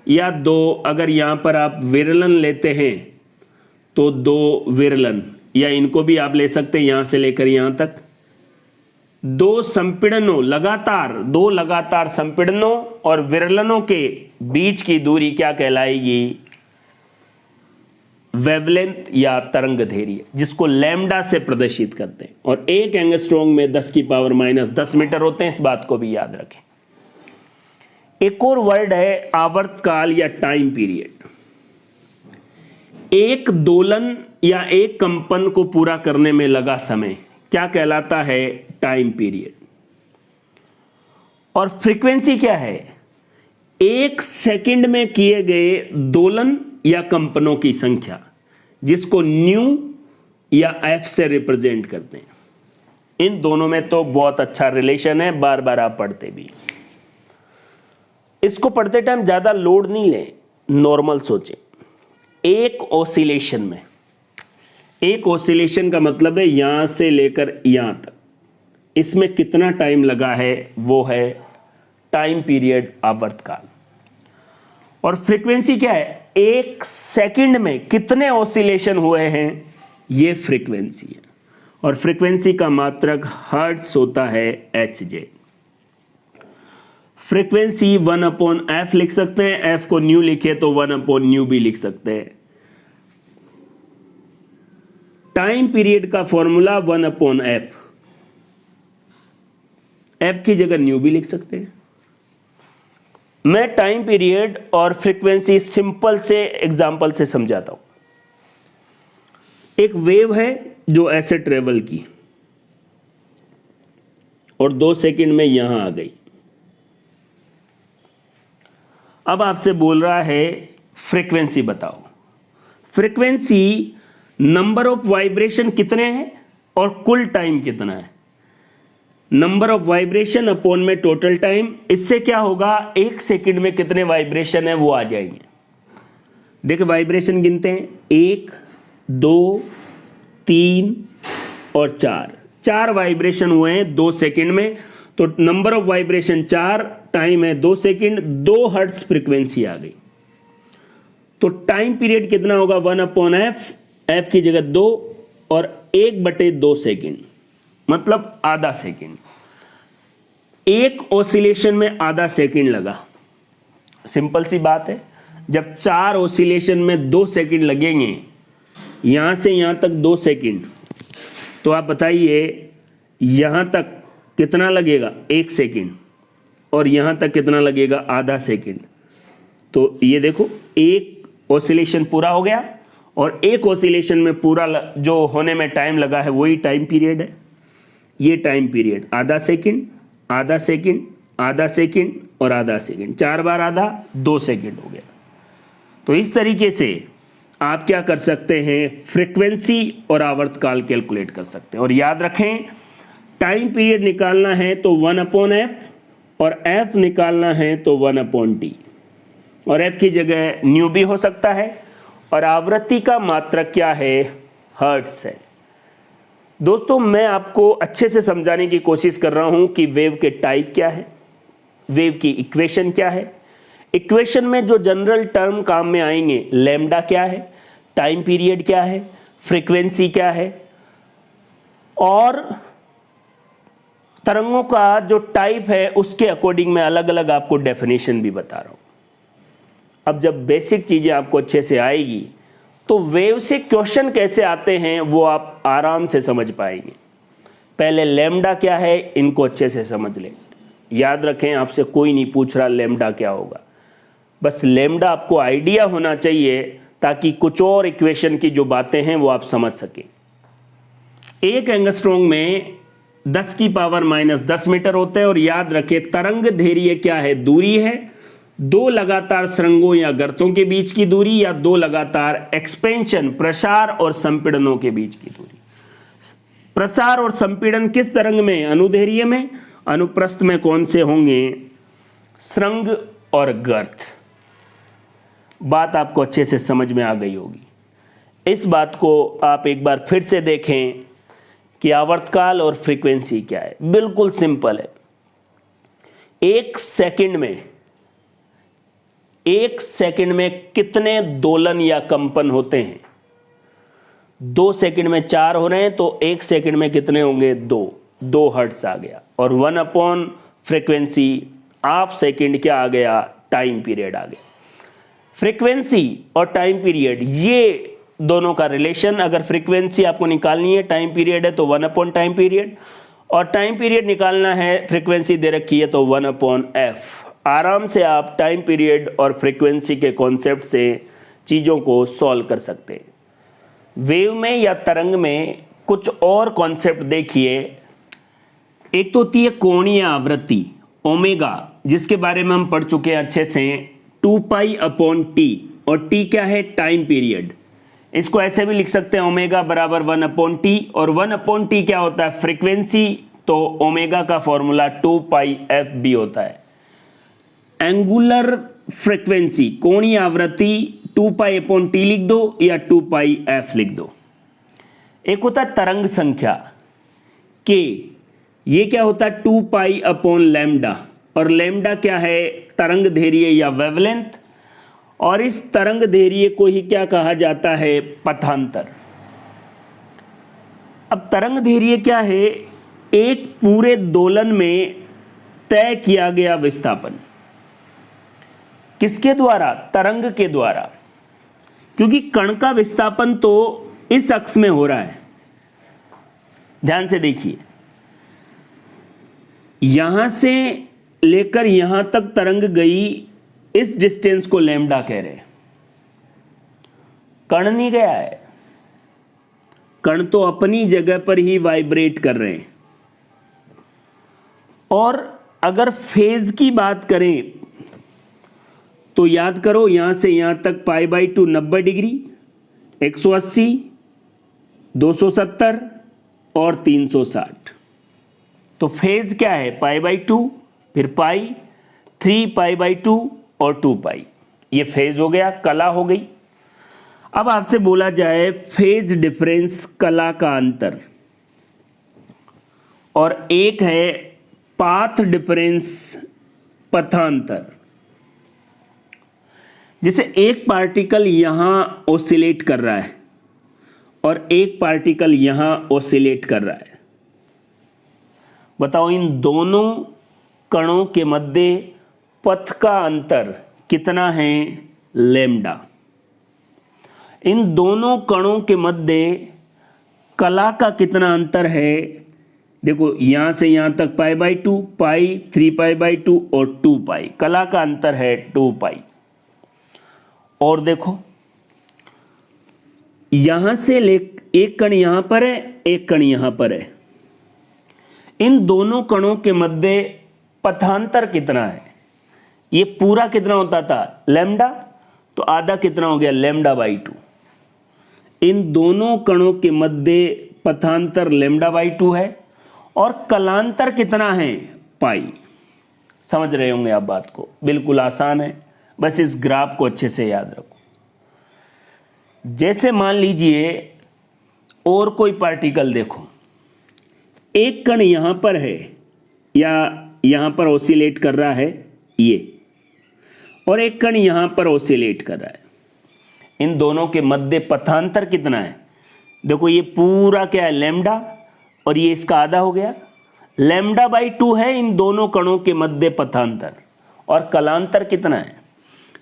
S1: या दो, अगर यहां पर आप विरलन लेते हैं तो दो विरलन, या इनको भी आप ले सकते हैं यहां से लेकर यहां तक। दो संपीड़नों, लगातार दो लगातार संपीड़नों और विरलनों के बीच की दूरी क्या कहलाएगी? वेवलेंथ या तरंगदैर्घ्य, जिसको लैम्डा से प्रदर्शित करते हैं। और 1 एंगस्ट्रॉम में 10 की पावर -10 मीटर होते हैं, इस बात को भी याद रखें। एक और वर्ड है आवर्तकाल या टाइम पीरियड। एक दोलन या एक कंपन को पूरा करने में लगा समय क्या कहलाता है? Time period. और फ्रीक्वेंसी क्या है? एक सेकंड में किए गए दोलन या कंपनों की संख्या, जिसको न्यू या एफ से रिप्रेजेंट करते हैं। इन दोनों में तो बहुत अच्छा रिलेशन है, बार बार आप पढ़ते भी। इसको पढ़ते टाइम ज्यादा लोड नहीं लें, नॉर्मल सोचें। एक ऑसिलेशन में, एक ऑसिलेशन का मतलब है यहां से लेकर यहां तक, इसमें कितना टाइम लगा है वो है टाइम पीरियड, आवर्तकाल। और फ्रीक्वेंसी क्या है? एक सेकंड में कितने ऑसिलेशन हुए हैं, ये फ्रीक्वेंसी है। और फ्रीक्वेंसी का मात्रक हर्ट्ज होता है Hz। फ्रीक्वेंसी 1/f लिख सकते हैं, f को न्यू लिखे तो 1/ν भी लिख सकते हैं। टाइम पीरियड का फॉर्मूला 1/f, f की जगह न्यू भी लिख सकते हैं। मैं टाइम पीरियड और फ्रीक्वेंसी सिंपल से एग्जांपल से समझाता हूं। एक वेव है जो ऐसे ट्रेवल की और 2 सेकंड में यहां आ गई। अब आपसे बोल रहा है फ्रीक्वेंसी बताओ। फ्रीक्वेंसी नंबर ऑफ वाइब्रेशन कितने हैं और कुल टाइम कितना है। नंबर ऑफ वाइब्रेशन अपॉन में टोटल टाइम, इससे क्या होगा, एक सेकंड में कितने वाइब्रेशन है वो आ जाएंगे। देखिए वाइब्रेशन गिनते हैं, 1 2 3 और 4, 4 वाइब्रेशन हुए हैं 2 सेकंड में। तो नंबर ऑफ वाइब्रेशन 4, टाइम है 2 सेकंड, 2 हर्ट्ज फ्रीक्वेंसी आ गई। तो टाइम पीरियड कितना होगा, 1/f, f की जगह 2 और 1/2 सेकंड, मतलब आधा सेकंड। एक ऑसिलेशन में आधा सेकंड लगा। सिंपल सी बात है, जब 4 ऑसिलेशन में 2 सेकंड लगेंगे, यहां से यहां तक 2 सेकंड, तो आप बताइए यहां तक कितना लगेगा, 1 सेकंड, और यहां तक कितना लगेगा, आधा सेकंड। तो ये देखो एक ऑसिलेशन पूरा हो गया और एक ऑसिलेशन में पूरा जो होने में टाइम लगा है वही टाइम पीरियड है। ये टाइम पीरियड आधा सेकंड, आधा सेकंड, आधा सेकंड और आधा सेकंड, 4 बार आधा, 2 सेकंड हो गया। तो इस तरीके से आप क्या कर सकते हैं, फ्रीक्वेंसी और आवर्तकाल कैलकुलेट कर सकते हैं। और याद रखें, टाइम पीरियड निकालना है तो 1/f और f निकालना है तो 1/t, और f की जगह न्यू भी हो सकता है। और आवृत्ति का मात्रक क्या है, हर्ट्ज है। दोस्तों मैं आपको अच्छे से समझाने की कोशिश कर रहा हूं कि वेव के टाइप क्या है, वेव की इक्वेशन क्या है। इक्वेशन में जो जनरल टर्म काम में आएंगे, लैम्डा क्या है, टाइम पीरियड क्या है, फ्रीक्वेंसी क्या है, और तरंगों का जो टाइप है उसके अकॉर्डिंग मैं अलग अलग आपको डेफिनेशन भी बता रहा हूं। अब जब बेसिक चीजें आपको अच्छे से आएगी तो वेव से क्वेश्चन कैसे आते हैं वो आप आराम से समझ पाएंगे। पहले लैम्डा क्या है, इनको अच्छे से समझ लें। याद रखें, आपसे कोई नहीं पूछ रहा लैम्डा क्या होगा, बस लैम्डा आपको आइडिया होना चाहिए ताकि कुछ और इक्वेशन की जो बातें हैं वो आप समझ सकें। एक एंगस्ट्रॉम में 10⁻⁻10 मीटर होते हैं। और याद रखें, तरंग दैर्घ्य क्या है, दूरी है, 2 लगातार सुरंगों या गर्तों के बीच की दूरी, या 2 लगातार एक्सपेंशन, प्रसार और संपीड़नों के बीच की दूरी। प्रसार और संपीड़न किस तरंग में, अनुदैर्घ्य में। अनुप्रस्थ में कौन से होंगे, सुरंग और गर्त। बात आपको अच्छे से समझ में आ गई होगी। इस बात को आप एक बार फिर से देखें कि आवर्तकाल और फ्रीक्वेंसी क्या है। बिल्कुल सिंपल है। एक सेकंड में कितने दोलन या कंपन होते हैं। 2 सेकंड में 4 हो रहे हैं तो 1 सेकंड में कितने होंगे, 2 हर्ट्ज आ गया। और 1/ फ्रीक्वेंसी, हाफ सेकंड क्या आ गया, टाइम पीरियड आ गया। फ्रीक्वेंसी और टाइम पीरियड, ये दोनों का रिलेशन, अगर फ्रीक्वेंसी आपको निकालनी है, टाइम पीरियड है तो 1/ टाइम पीरियड, और टाइम पीरियड निकालना है, फ्रीक्वेंसी दे रखी है तो 1/f। आराम से आप टाइम पीरियड और फ्रीक्वेंसी के कॉन्सेप्ट से चीज़ों को सॉल्व कर सकते हैं। वेव में या तरंग में कुछ और कॉन्सेप्ट देखिए। एक तो होती है कोणीय आवृत्ति ओमेगा, जिसके बारे में हम पढ़ चुके हैं अच्छे से, 2π/T, और T क्या है? Time period. इसको ऐसे भी लिख सकते हैं ओमेगा बराबर 1/T, और 1/T क्या होता है? फ्रीक्वेंसी। तो ओमेगा का फॉर्मूला 2πf भी होता है। एंगुलर फ्रीक्वेंसी, कोणीय आवृत्ति 2π/T लिख दो या 2πf लिख दो। एक होता है तरंग संख्या k, ये क्या होता है? 2π/λ, और लैम्डा क्या है? तरंग दैर्घ्य या वेवलेंथ, और इस तरंग दैर्घ्य को ही क्या कहा जाता है? पथांतर। अब तरंग दैर्घ्य क्या है? एक पूरे दोलन में तय किया गया विस्थापन। किसके द्वारा? तरंग के द्वारा, क्योंकि कण का विस्थापन तो इस अक्ष में हो रहा है। ध्यान से देखिए, यहां से लेकर यहां तक तरंग गई, इस डिस्टेंस को लैम्डा कह रहे हैं। कण नहीं गया है, कण तो अपनी जगह पर ही वाइब्रेट कर रहे हैं। और अगर फेज की बात करें तो याद करो, यहां से यहां तक π/2 90 डिग्री, 180, 270 और 360। तो फेज क्या है? π/2, फिर पाई, 3π/2 और 2π। ये फेज हो गया, कला हो गई। अब आपसे बोला जाए फेज डिफरेंस, कला का अंतर, और एक है पाथ डिफरेंस, पथांतर। जैसे एक पार्टिकल यहां ऑसिलेट कर रहा है और एक पार्टिकल यहां ऑसिलेट कर रहा है, बताओ इन दोनों कणों के मध्य पथ का अंतर कितना है? लैम्डा। इन दोनों कणों के मध्य कला का कितना अंतर है? देखो, यहां से यहां तक π/2, पाई, 3π/2 और 2π। कला का अंतर है 2π। और देखो, यहां से एक कण यहां पर है, एक कण यहां पर है। इन दोनों कणों के मध्य पथांतर कितना है? ये पूरा कितना होता था? लैम्डा। तो आधा कितना हो गया? λ/2। इन दोनों कणों के मध्य पथांतर λ/2 है, और कलांतर कितना है? पाई। समझ रहे होंगे आप बात को, बिल्कुल आसान है, बस इस ग्राफ को अच्छे से याद रखो। जैसे मान लीजिए और कोई पार्टिकल, देखो एक कण यहां पर है या यहां पर ऑसिलेट कर रहा है ये, और एक कण यहां पर ऑसिलेट कर रहा है। इन दोनों के मध्य पथांतर कितना है? देखो, ये पूरा क्या है? लैम्डा, और ये इसका आधा हो गया। λ/2 है इन दोनों कणों के मध्य पथांतर, और कलांतर कितना है?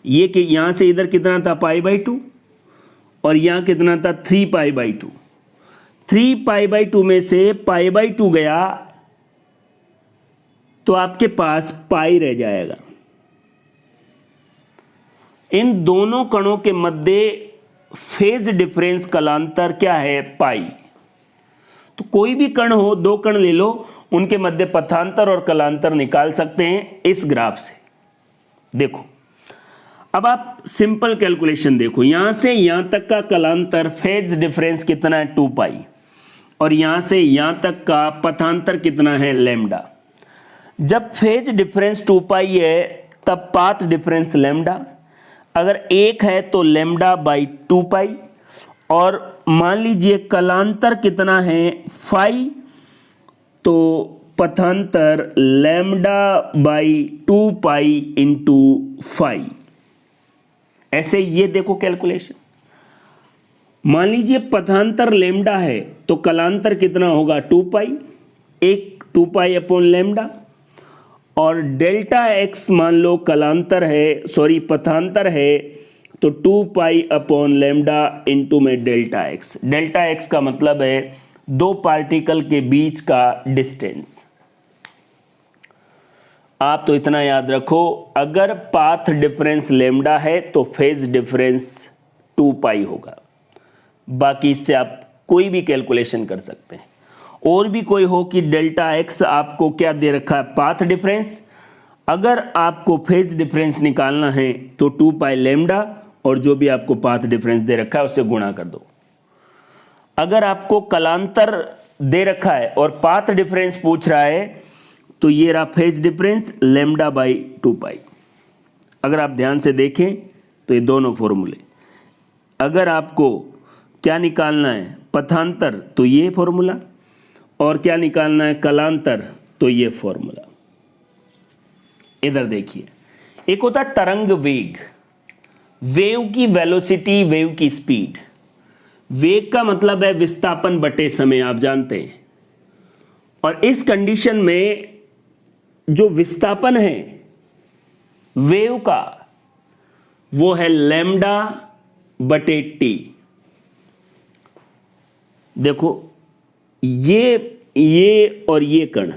S1: ये कि यहां से इधर कितना था? π/2, और यहां कितना था? 3π/2। 3π/2 में से π/2 गया तो आपके पास पाई रह जाएगा। इन दोनों कणों के मध्य फेज डिफरेंस, कलांतर क्या है? पाई। तो कोई भी कण हो, दो कण ले लो, उनके मध्य पथांतर और कलांतर निकाल सकते हैं इस ग्राफ से। देखो, अब आप सिंपल कैलकुलेशन देखो, यहां से यहां तक का कलांतर फेज डिफरेंस कितना है? 2π, और यहां से यहां तक का पथांतर कितना है? लैम्डा। जब फेज डिफरेंस 2π है तब पाथ डिफरेंस लैम्डा। अगर एक है तो λ/2π, और मान लीजिए कलांतर कितना है? फाई, तो पथांतर λ/2π इंटू फाई। ऐसे ये देखो कैलकुलेशन, मान लीजिए पथांतर लैम्डा है तो कलांतर कितना होगा? 2π, एक 2π/λ, और डेल्टा x मान लो कलांतर है, सॉरी पथांतर है, तो 2π/λ इंटू में डेल्टा x। डेल्टा x का मतलब है दो पार्टिकल के बीच का डिस्टेंस। आप तो इतना याद रखो, अगर पाथ डिफरेंस लेमडा है तो फेज डिफरेंस 2 पाई होगा। बाकी इससे आप कोई भी कैलकुलेशन कर सकते हैं। और भी कोई हो कि डेल्टा एक्स आपको क्या दे रखा है, पाथ डिफरेंस। अगर आपको फेज डिफरेंस निकालना है तो 2 पाई लेमडा और जो भी आपको पाथ डिफरेंस दे रखा है उससे गुणा कर दो। अगर आपको कलांतर दे रखा है और पाथ डिफरेंस पूछ रहा है तो ये रहा फेज डिफरेंस लेमडा बाई 2 पाई। अगर आप ध्यान से देखें तो ये दोनों फॉर्मूले, अगर आपको क्या निकालना है पथांतर तो ये फॉर्मूला, और क्या निकालना है कलांतर तो ये फॉर्मूला। इधर देखिए, एक होता है तरंग वेग, वेव की वेलोसिटी, वेव की स्पीड। वेग का मतलब है विस्थापन बटे समय, आप जानते हैं। और इस कंडीशन में जो विस्थापन है वेव का वो है लैम्डा बटे टी। देखो ये और ये कण,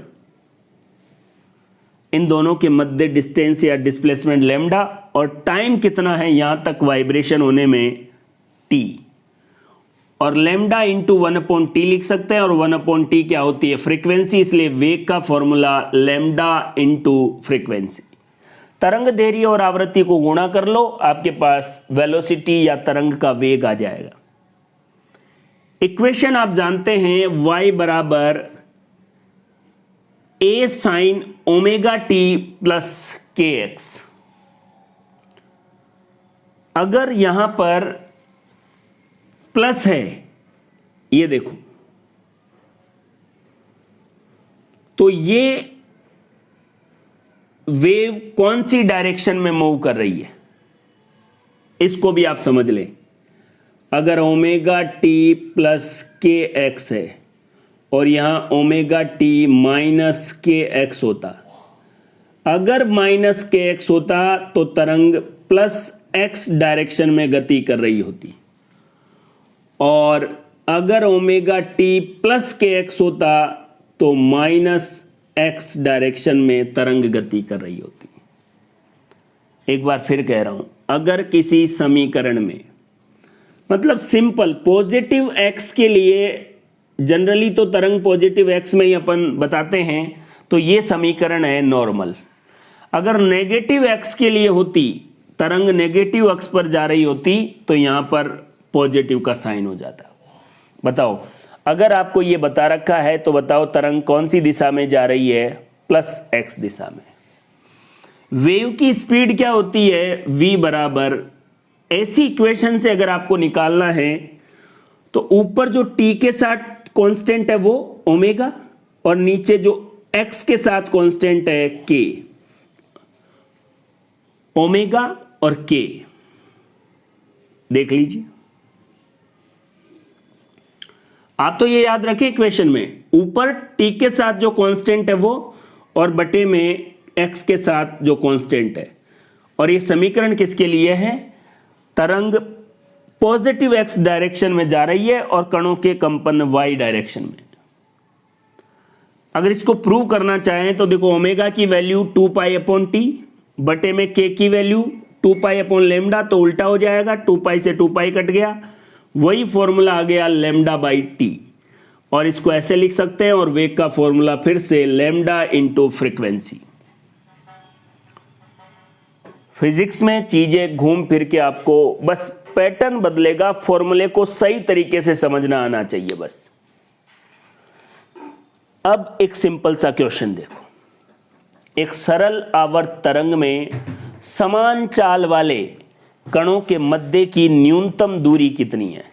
S1: इन दोनों के मध्य डिस्टेंस या डिस्प्लेसमेंट लैम्डा, और टाइम कितना है यहां तक वाइब्रेशन होने में टी। और लैम्डा इंटू 1/t लिख सकते हैं, और 1/t क्या होती है फ्रीक्वेंसी, इसलिए वेग का फॉर्मूला लैम्डा इंटू फ्रीक्वेंसी। तरंग दैर्घ्य और आवृत्ति को गुणा कर लो, आपके पास वेलोसिटी या तरंग का वेग आ जाएगा। इक्वेशन आप जानते हैं y बराबर a sine omega T plus के एक्स। अगर यहां पर प्लस है, ये देखो, तो ये वेव कौन सी डायरेक्शन में मूव कर रही है, इसको भी आप समझ लें। अगर ओमेगा टी प्लस के एक्स है और यहां omega t minus k x होता, अगर माइनस के एक्स होता तो तरंग प्लस एक्स डायरेक्शन में गति कर रही होती, और अगर ओमेगा टी प्लस के एक्स होता तो माइनस एक्स डायरेक्शन में तरंग गति कर रही होती। एक बार फिर कह रहा हूं, अगर किसी समीकरण में, मतलब सिंपल पॉजिटिव एक्स के लिए जनरली तो तरंग पॉजिटिव एक्स में ही अपन बताते हैं, तो ये समीकरण है नॉर्मल। अगर नेगेटिव एक्स के लिए होती, तरंग नेगेटिव अक्ष पर जा रही होती, तो यहां पर पॉजिटिव का साइन हो जाता। बताओ, अगर आपको ये बता रखा है तो बताओ तरंग कौन सी दिशा में जा रही है, प्लस एक्स दिशा में। वेव की स्पीड क्या होती है, v बराबर, ऐसी इक्वेशन से अगर आपको निकालना है तो ऊपर जो t के साथ कांस्टेंट है वो ओमेगा, और नीचे जो x के साथ कांस्टेंट है k, ओमेगा और k देख लीजिए। आप तो ये याद रखें, इक्वेशन में ऊपर t के साथ जो कांस्टेंट है वो, और बटे में x के साथ जो कांस्टेंट है। और ये समीकरण किसके लिए है, तरंग पॉजिटिव x डायरेक्शन में जा रही है और कणों के कंपन y डायरेक्शन में। अगर इसको प्रूव करना चाहें तो देखो, ओमेगा की वैल्यू 2 पाई अपॉन टी, बटे में k की वैल्यू 2 पाई अपॉन लेमडा, तो उल्टा हो जाएगा, 2 पाई से 2 पाई कट गया, वही फॉर्मूला आ गया लेमडा बाई टी। और इसको ऐसे लिख सकते हैं, और वेग का फॉर्मूला फिर से लेमडा इंटू फ्रीक्वेंसी। फिजिक्स में चीजें घूम फिर के आपको बस पैटर्न बदलेगा, फॉर्मूले को सही तरीके से समझना आना चाहिए बस। अब एक सिंपल सा क्वेश्चन देखो, एक सरल आवर्त तरंग में समान चाल वाले कणों के मध्य की न्यूनतम दूरी कितनी है।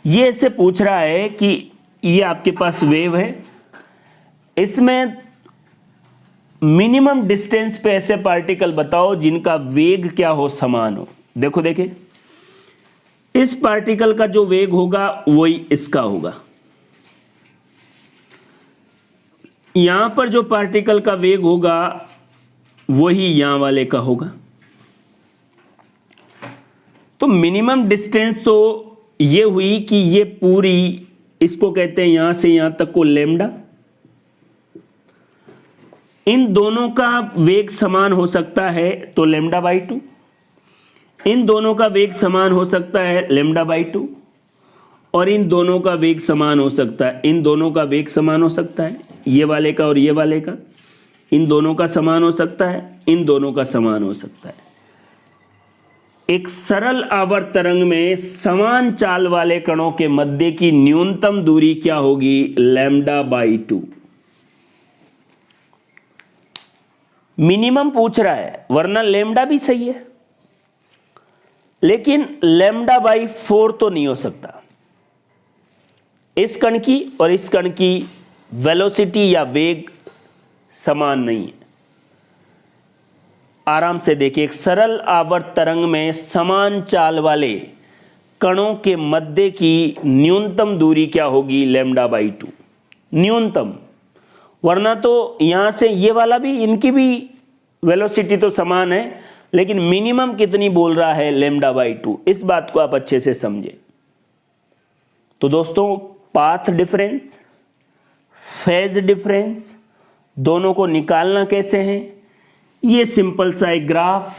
S1: ये इससे पूछ रहा है कि ये आपके पास वेव है, इसमें मिनिमम डिस्टेंस पे ऐसे पार्टिकल बताओ जिनका वेग क्या हो, समान हो। देखो देखे, इस पार्टिकल का जो वेग होगा वही इसका होगा, यहां पर जो पार्टिकल का वेग होगा वही यहां वाले का होगा। तो मिनिमम डिस्टेंस तो ये हुई कि ये पूरी, इसको कहते हैं यहां से यहां तक को लेमडा, इन दोनों का वेग समान हो सकता है तो λ/2, इन दोनों का वेग समान हो सकता है λ/2, और इन दोनों का वेग समान हो सकता है, इन दोनों का वेग समान हो सकता है, ये वाले का और ये वाले का, इन दोनों का समान हो सकता है, इन दोनों का समान हो सकता है। एक सरल आवर्त तरंग में समान चाल वाले कणों के मध्य की न्यूनतम दूरी क्या होगी? λ/2। मिनिमम पूछ रहा है, वरना लैम्डा भी सही है, लेकिन λ/4 तो नहीं हो सकता। इस कण की और इस कण की वेलोसिटी या वेग समान नहीं है। आराम से देखिए, एक सरल आवर्त तरंग में समान चाल वाले कणों के मध्य की न्यूनतम दूरी क्या होगी? λ/2 न्यूनतम, वरना तो यहां से ये वाला भी, इनकी भी वेलोसिटी तो समान है, लेकिन मिनिमम कितनी बोल रहा है? λ/2। इस बात को आप अच्छे से समझे। तो दोस्तों, पाथ डिफरेंस, फेज डिफरेंस, दोनों को निकालना कैसे है? ये सिंपल सा एक ग्राफ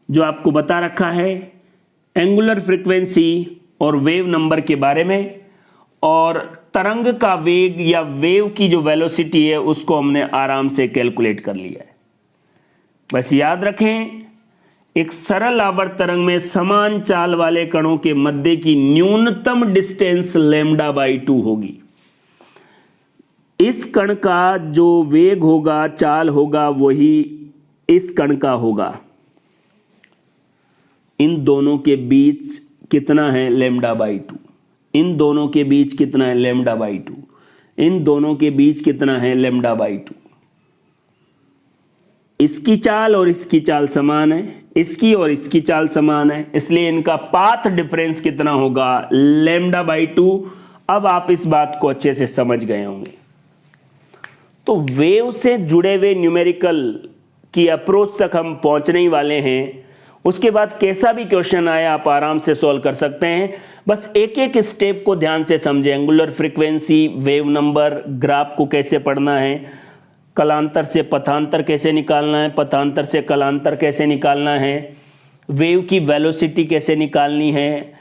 S1: जो आपको बता रखा है एंगुलर फ्रीक्वेंसी और वेव नंबर के बारे में, और तरंग का वेग या वेव की जो वेलोसिटी है उसको हमने आराम से कैलकुलेट कर लिया है। बस याद रखें, एक सरल आवर्त तरंग में समान चाल वाले कणों के मध्य की न्यूनतम डिस्टेंस λ/2 होगी। इस कण का जो वेग होगा, चाल होगा, वही इस कण का होगा। इन दोनों के बीच कितना है? λ/2। इन दोनों के बीच कितना है? λ/2। इन दोनों के बीच कितना है? λ/2। इसकी चाल और इसकी चाल समान है, इसकी और इसकी चाल समान है, इसलिए इनका पाथ डिफरेंस कितना होगा? λ/2। अब आप इस बात को अच्छे से समझ गए होंगे। तो वेव से जुड़े हुए न्यूमेरिकल की अप्रोच तक हम पहुंचने ही वाले हैं। उसके बाद कैसा भी क्वेश्चन आए आप आराम से सॉल्व कर सकते हैं। बस एक एक स्टेप को ध्यान से समझें। Angular frequency, wave number, graph को कैसे पढ़ना है, कलांतर से पथांतर कैसे निकालना है, पथांतर से कलांतर कैसे निकालना है, वेव की वेलोसिटी कैसे निकालनी है,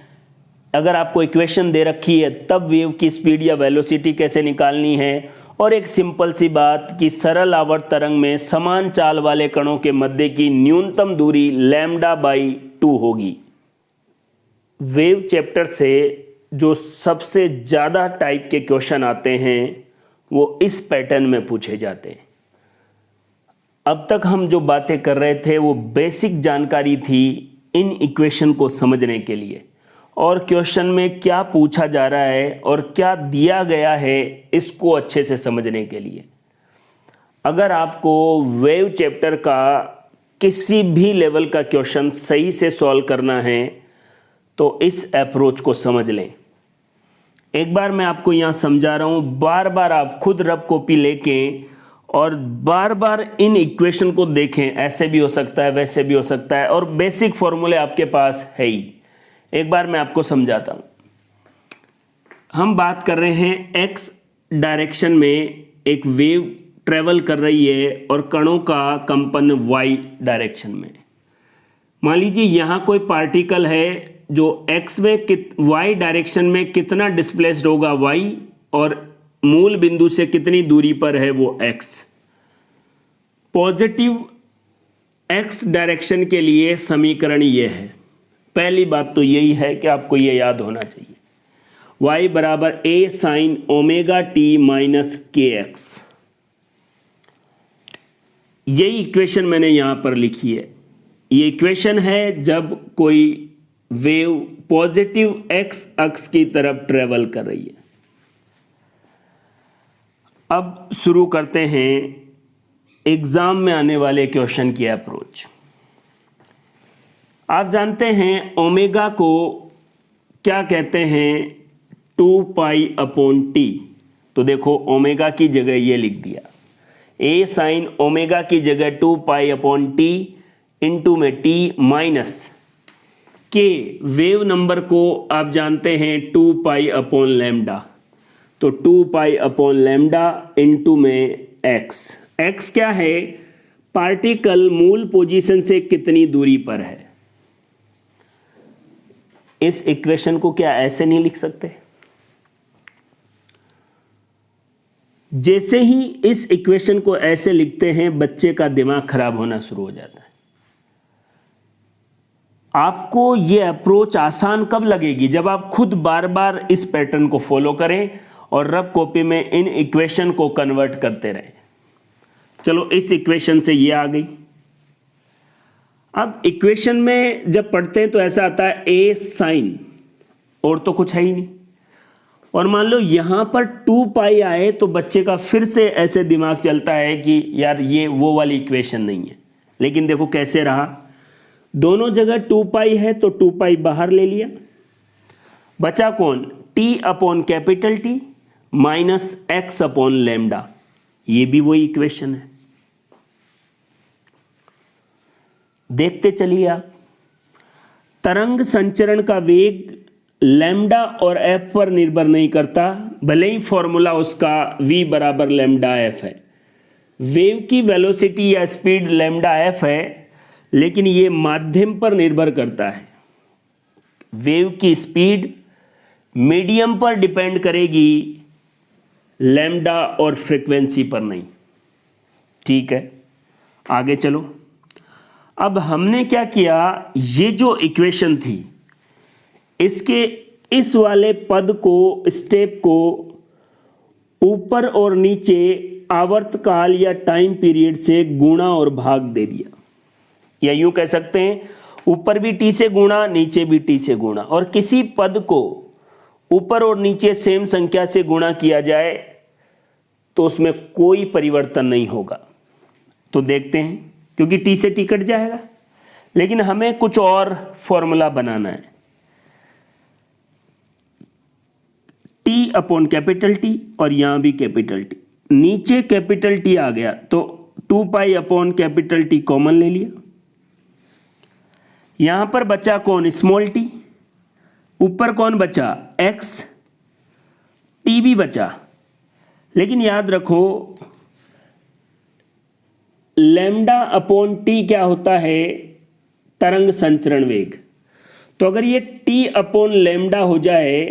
S1: अगर आपको इक्वेशन दे रखी है तब वेव की स्पीड या वेलोसिटी कैसे निकालनी है, और एक सिंपल सी बात कि सरल आवर्त तरंग में समान चाल वाले कणों के मध्य की न्यूनतम दूरी λ/2 होगी। वेव चैप्टर से जो सबसे ज़्यादा टाइप के क्वेश्चन आते हैं वो इस पैटर्न में पूछे जाते हैं। अब तक हम जो बातें कर रहे थे वो बेसिक जानकारी थी इन इक्वेशन को समझने के लिए, और क्वेश्चन में क्या पूछा जा रहा है और क्या दिया गया है इसको अच्छे से समझने के लिए। अगर आपको वेव चैप्टर का किसी भी लेवल का क्वेश्चन सही से सॉल्व करना है तो इस अप्रोच को समझ लें। एक बार मैं आपको यहाँ समझा रहा हूँ, बार बार आप खुद रफ कॉपी लेके और बार बार इन इक्वेशन को देखें। ऐसे भी हो सकता है, वैसे भी हो सकता है, और बेसिक फॉर्मूले आपके पास है ही। एक बार मैं आपको समझाता हूँ। हम बात कर रहे हैं एक्स डायरेक्शन में एक वेव ट्रेवल कर रही है और कणों का कंपन वाई डायरेक्शन में। मान लीजिए यहाँ कोई पार्टिकल है जो एक्स में वाई डायरेक्शन में कितना डिस्प्लेस्ड होगा वाई, और मूल बिंदु से कितनी दूरी पर है वो एक्स। पॉजिटिव एक्स डायरेक्शन के लिए समीकरण ये है। पहली बात तो यही है कि आपको ये याद होना चाहिए, y बराबर a sin omega t minus k x. यही इक्वेशन मैंने यहां पर लिखी है। ये इक्वेशन है जब कोई वेव पॉजिटिव x अक्ष की तरफ ट्रेवल कर रही है। अब शुरू करते हैं एग्जाम में आने वाले क्वेश्चन की अप्रोच। आप जानते हैं ओमेगा को क्या कहते हैं? 2π/t। तो देखो ओमेगा की जगह ये लिख दिया, a sin ओमेगा की जगह 2π/t इंटू में t माइनस के वेव नंबर को आप जानते हैं 2π/λ। तो 2π/λ इंटू में x, x क्या है, पार्टिकल मूल पोजीशन से कितनी दूरी पर है। इस इक्वेशन को क्या ऐसे नहीं लिख सकते? जैसे ही इस इक्वेशन को ऐसे लिखते हैं बच्चे का दिमाग खराब होना शुरू हो जाता है। आपको यह अप्रोच आसान कब लगेगी? जब आप खुद बार बार इस पैटर्न को फॉलो करें और रफ कॉपी में इन इक्वेशन को कन्वर्ट करते रहें। चलो इस इक्वेशन से ये आ गई। अब इक्वेशन में जब पढ़ते हैं तो ऐसा आता है a साइन, और तो कुछ है ही नहीं। और मान लो यहां पर 2 पाई आए तो बच्चे का फिर से ऐसे दिमाग चलता है कि यार ये वो वाली इक्वेशन नहीं है। लेकिन देखो कैसे रहा, दोनों जगह 2 पाई है तो 2 पाई बाहर ले लिया, बचा कौन, t upon capital T minus x upon lambda. ये भी वही इक्वेशन है। देखते चलिए आप, तरंग संचरण का वेग लैम्डा और f पर निर्भर नहीं करता, भले ही फॉर्मूला उसका v बराबर लैम्डा f है। वेव की वेलोसिटी या स्पीड लैम्डा f है, लेकिन ये माध्यम पर निर्भर करता है। वेव की स्पीड मीडियम पर डिपेंड करेगी, लैम्डा और फ्रीक्वेंसी पर नहीं। ठीक है, आगे चलो। अब हमने क्या किया, ये जो इक्वेशन थी इसके इस वाले पद को, स्टेप को ऊपर और नीचे आवर्तकाल या टाइम पीरियड से गुणा और भाग दे दिया, या यूं कह सकते हैं ऊपर भी t से गुणा, नीचे भी t से गुणा। और किसी पद को ऊपर और नीचे सेम संख्या से गुणा किया जाए तो उसमें कोई परिवर्तन नहीं होगा। तो देखते हैं, क्योंकि t से t कट जाएगा, लेकिन हमें कुछ और फॉर्मूला बनाना है। t अपॉन कैपिटल T और यहां भी कैपिटल T, नीचे कैपिटल T आ गया तो 2 pi upon capital T common ले लिया। यहां पर बचा कौन, स्मॉल t, ऊपर कौन बचा, x, t भी बचा। लेकिन याद रखो लैम्डा अपॉन टी क्या होता है, तरंग संचरण वेग। तो अगर ये t अपॉन लैम्डा हो जाए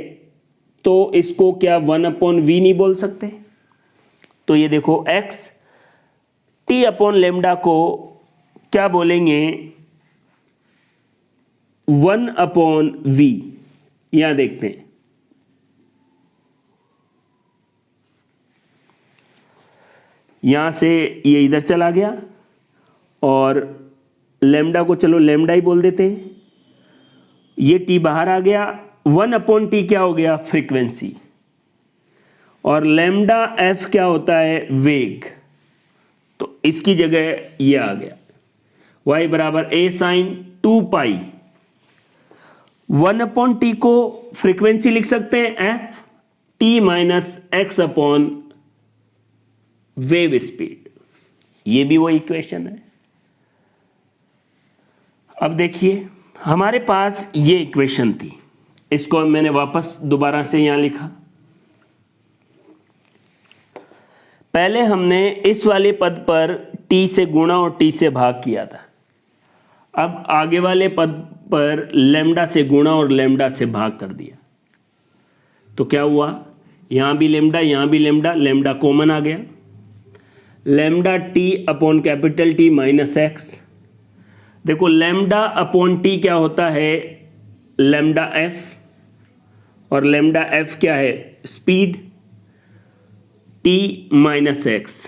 S1: तो इसको क्या 1 अपॉन वी नहीं बोल सकते? तो ये देखो x t अपॉन लैम्डा को क्या बोलेंगे, 1 अपॉन वी। यहां देखते हैं, यहां से ये इधर चला गया और लैम्डा को चलो लैम्डा ही बोल देते हैं। ये t बाहर आ गया, 1 अपॉन टी क्या हो गया, फ्रीक्वेंसी, और लैम्डा f क्या होता है, वेग। तो इसकी जगह ये आ गया, y बराबर a sine 2 pi. 1 upon t को फ्रीक्वेंसी लिख सकते हैं f, t minus x upon wave speed. ये भी वो इक्वेशन है। अब देखिए हमारे पास ये इक्वेशन थी, इसको मैंने वापस दोबारा से यहां लिखा। पहले हमने इस वाले पद पर t से गुणा और t से भाग किया था। अब आगे वाले पद पर लैम्डा से गुणा और लैम्डा से भाग कर दिया। तो क्या हुआ, यहां भी लैम्डा, यहां भी लैम्डा, लैम्डा कॉमन आ गया। Lambda t upon capital T minus x. देखो लैम्डा अपॉन टी क्या होता है, लैम्डा f, और लैम्डा f क्या है, स्पीड, t माइनस एक्स,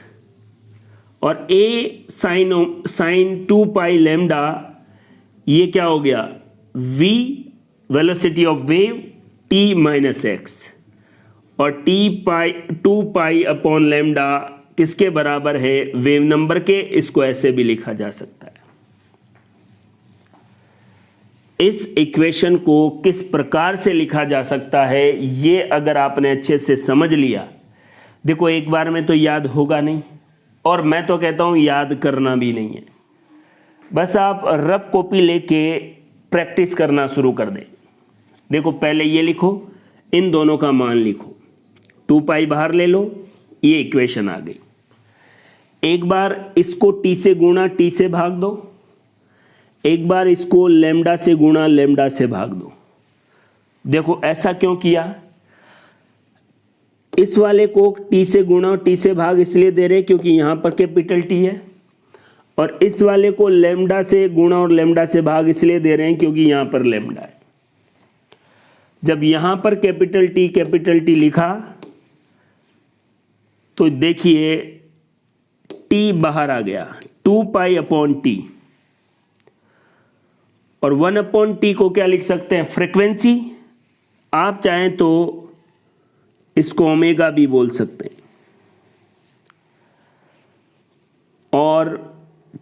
S1: और a साइन 2 पाई लैम्डा, ये क्या हो गया, v velocity of wave, t minus x, और 2 पाई अपॉन लैम्डा किसके बराबर है, वेव नंबर के। इसको ऐसे भी लिखा जा सकता है। इस इक्वेशन को किस प्रकार से लिखा जा सकता है, ये अगर आपने अच्छे से समझ लिया, देखो एक बार में तो याद होगा नहीं, और मैं तो कहता हूं याद करना भी नहीं है। बस आप रफ कॉपी लेके प्रैक्टिस करना शुरू कर दें। देखो पहले ये लिखो, इन दोनों का मान लिखो, 2 पाई बाहर ले लो, ये इक्वेशन आ गई। एक बार इसको टी से गुणा टी से भाग दो, एक बार इसको लैम्डा से गुणा लैम्डा से भाग दो। देखो ऐसा क्यों किया, इस वाले को टी से गुणा और टी से भाग इसलिए दे रहे क्योंकि यहां पर कैपिटल टी है, और इस वाले को लैम्डा से गुणा और लैम्डा से भाग इसलिए दे रहे हैं क्योंकि यहां पर लैम्डा है। जब यहां पर कैपिटल टी लिखा तो देखिए टी बाहर आ गया, 2 पाई अपॉन टी, और 1 अपॉन टी को क्या लिख सकते हैं, फ्रीक्वेंसी। आप चाहें तो इसको ओमेगा भी बोल सकते हैं, और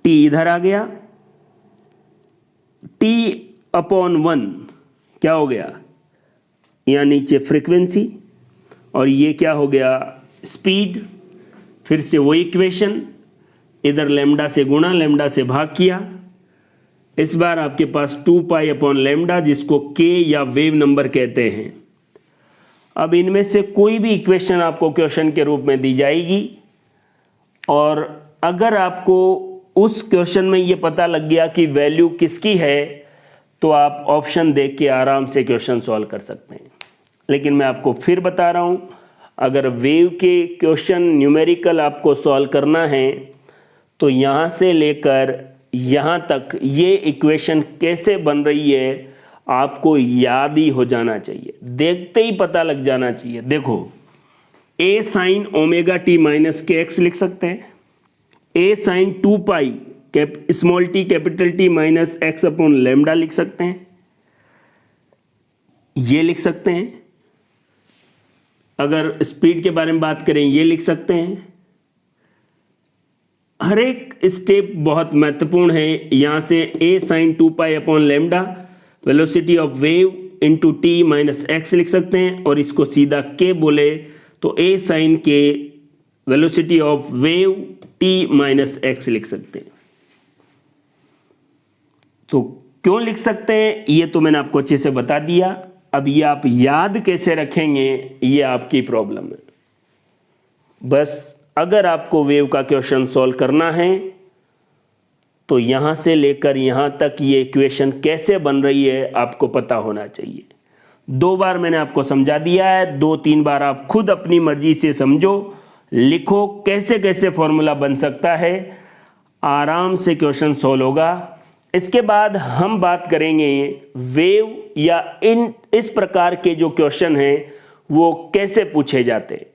S1: टी इधर आ गया, टी अपॉन 1 क्या हो गया, यहाँ नीचे फ्रीक्वेंसी, और ये क्या हो गया, स्पीड। फिर से वही इक्वेशन, इधर लैम्डा से गुणा लैम्डा से भाग किया, इस बार आपके पास 2 पाई अपॉन लैम्डा, जिसको के या वेव नंबर कहते हैं। अब इनमें से कोई भी इक्वेशन आपको क्वेश्चन के रूप में दी जाएगी, और अगर आपको उस क्वेश्चन में ये पता लग गया कि वैल्यू किसकी है, तो आप ऑप्शन देख के आराम से क्वेश्चन सॉल्व कर सकते हैं। लेकिन मैं आपको फिर बता रहा हूँ, अगर वेव के क्वेश्चन न्यूमेरिकल आपको सॉल्व करना है तो यहाँ से लेकर यहाँ तक ये इक्वेशन कैसे बन रही है आपको याद ही हो जाना चाहिए, देखते ही पता लग जाना चाहिए। देखो a sine omega t minus k x लिख सकते हैं, a sine 2 pi small t capital t minus x upon lambda लिख सकते हैं, ये लिख सकते हैं। अगर स्पीड के बारे में बात करें ये लिख सकते हैं। हर एक स्टेप बहुत महत्वपूर्ण है। यहां से a sine 2 pi upon lambda velocity of wave into t minus x लिख सकते हैं, और इसको सीधा k बोले तो a साइन के velocity of wave T minus x लिख सकते हैं। तो क्यों लिख सकते हैं ये तो मैंने आपको अच्छे से बता दिया। अब ये आप याद कैसे रखेंगे ये आपकी प्रॉब्लम है। बस अगर आपको वेव का क्वेश्चन सॉल्व करना है तो यहां से लेकर यहां तक ये इक्वेशन कैसे बन रही है आपको पता होना चाहिए। 2 बार मैंने आपको समझा दिया है, 2-3 बार आप खुद अपनी मर्जी से समझो, लिखो कैसे कैसे फॉर्मूला बन सकता है, आराम से क्वेश्चन सॉल्व होगा। इसके बाद हम बात करेंगे वेव या इस प्रकार के जो क्वेश्चन हैं वो कैसे पूछे जाते हैं।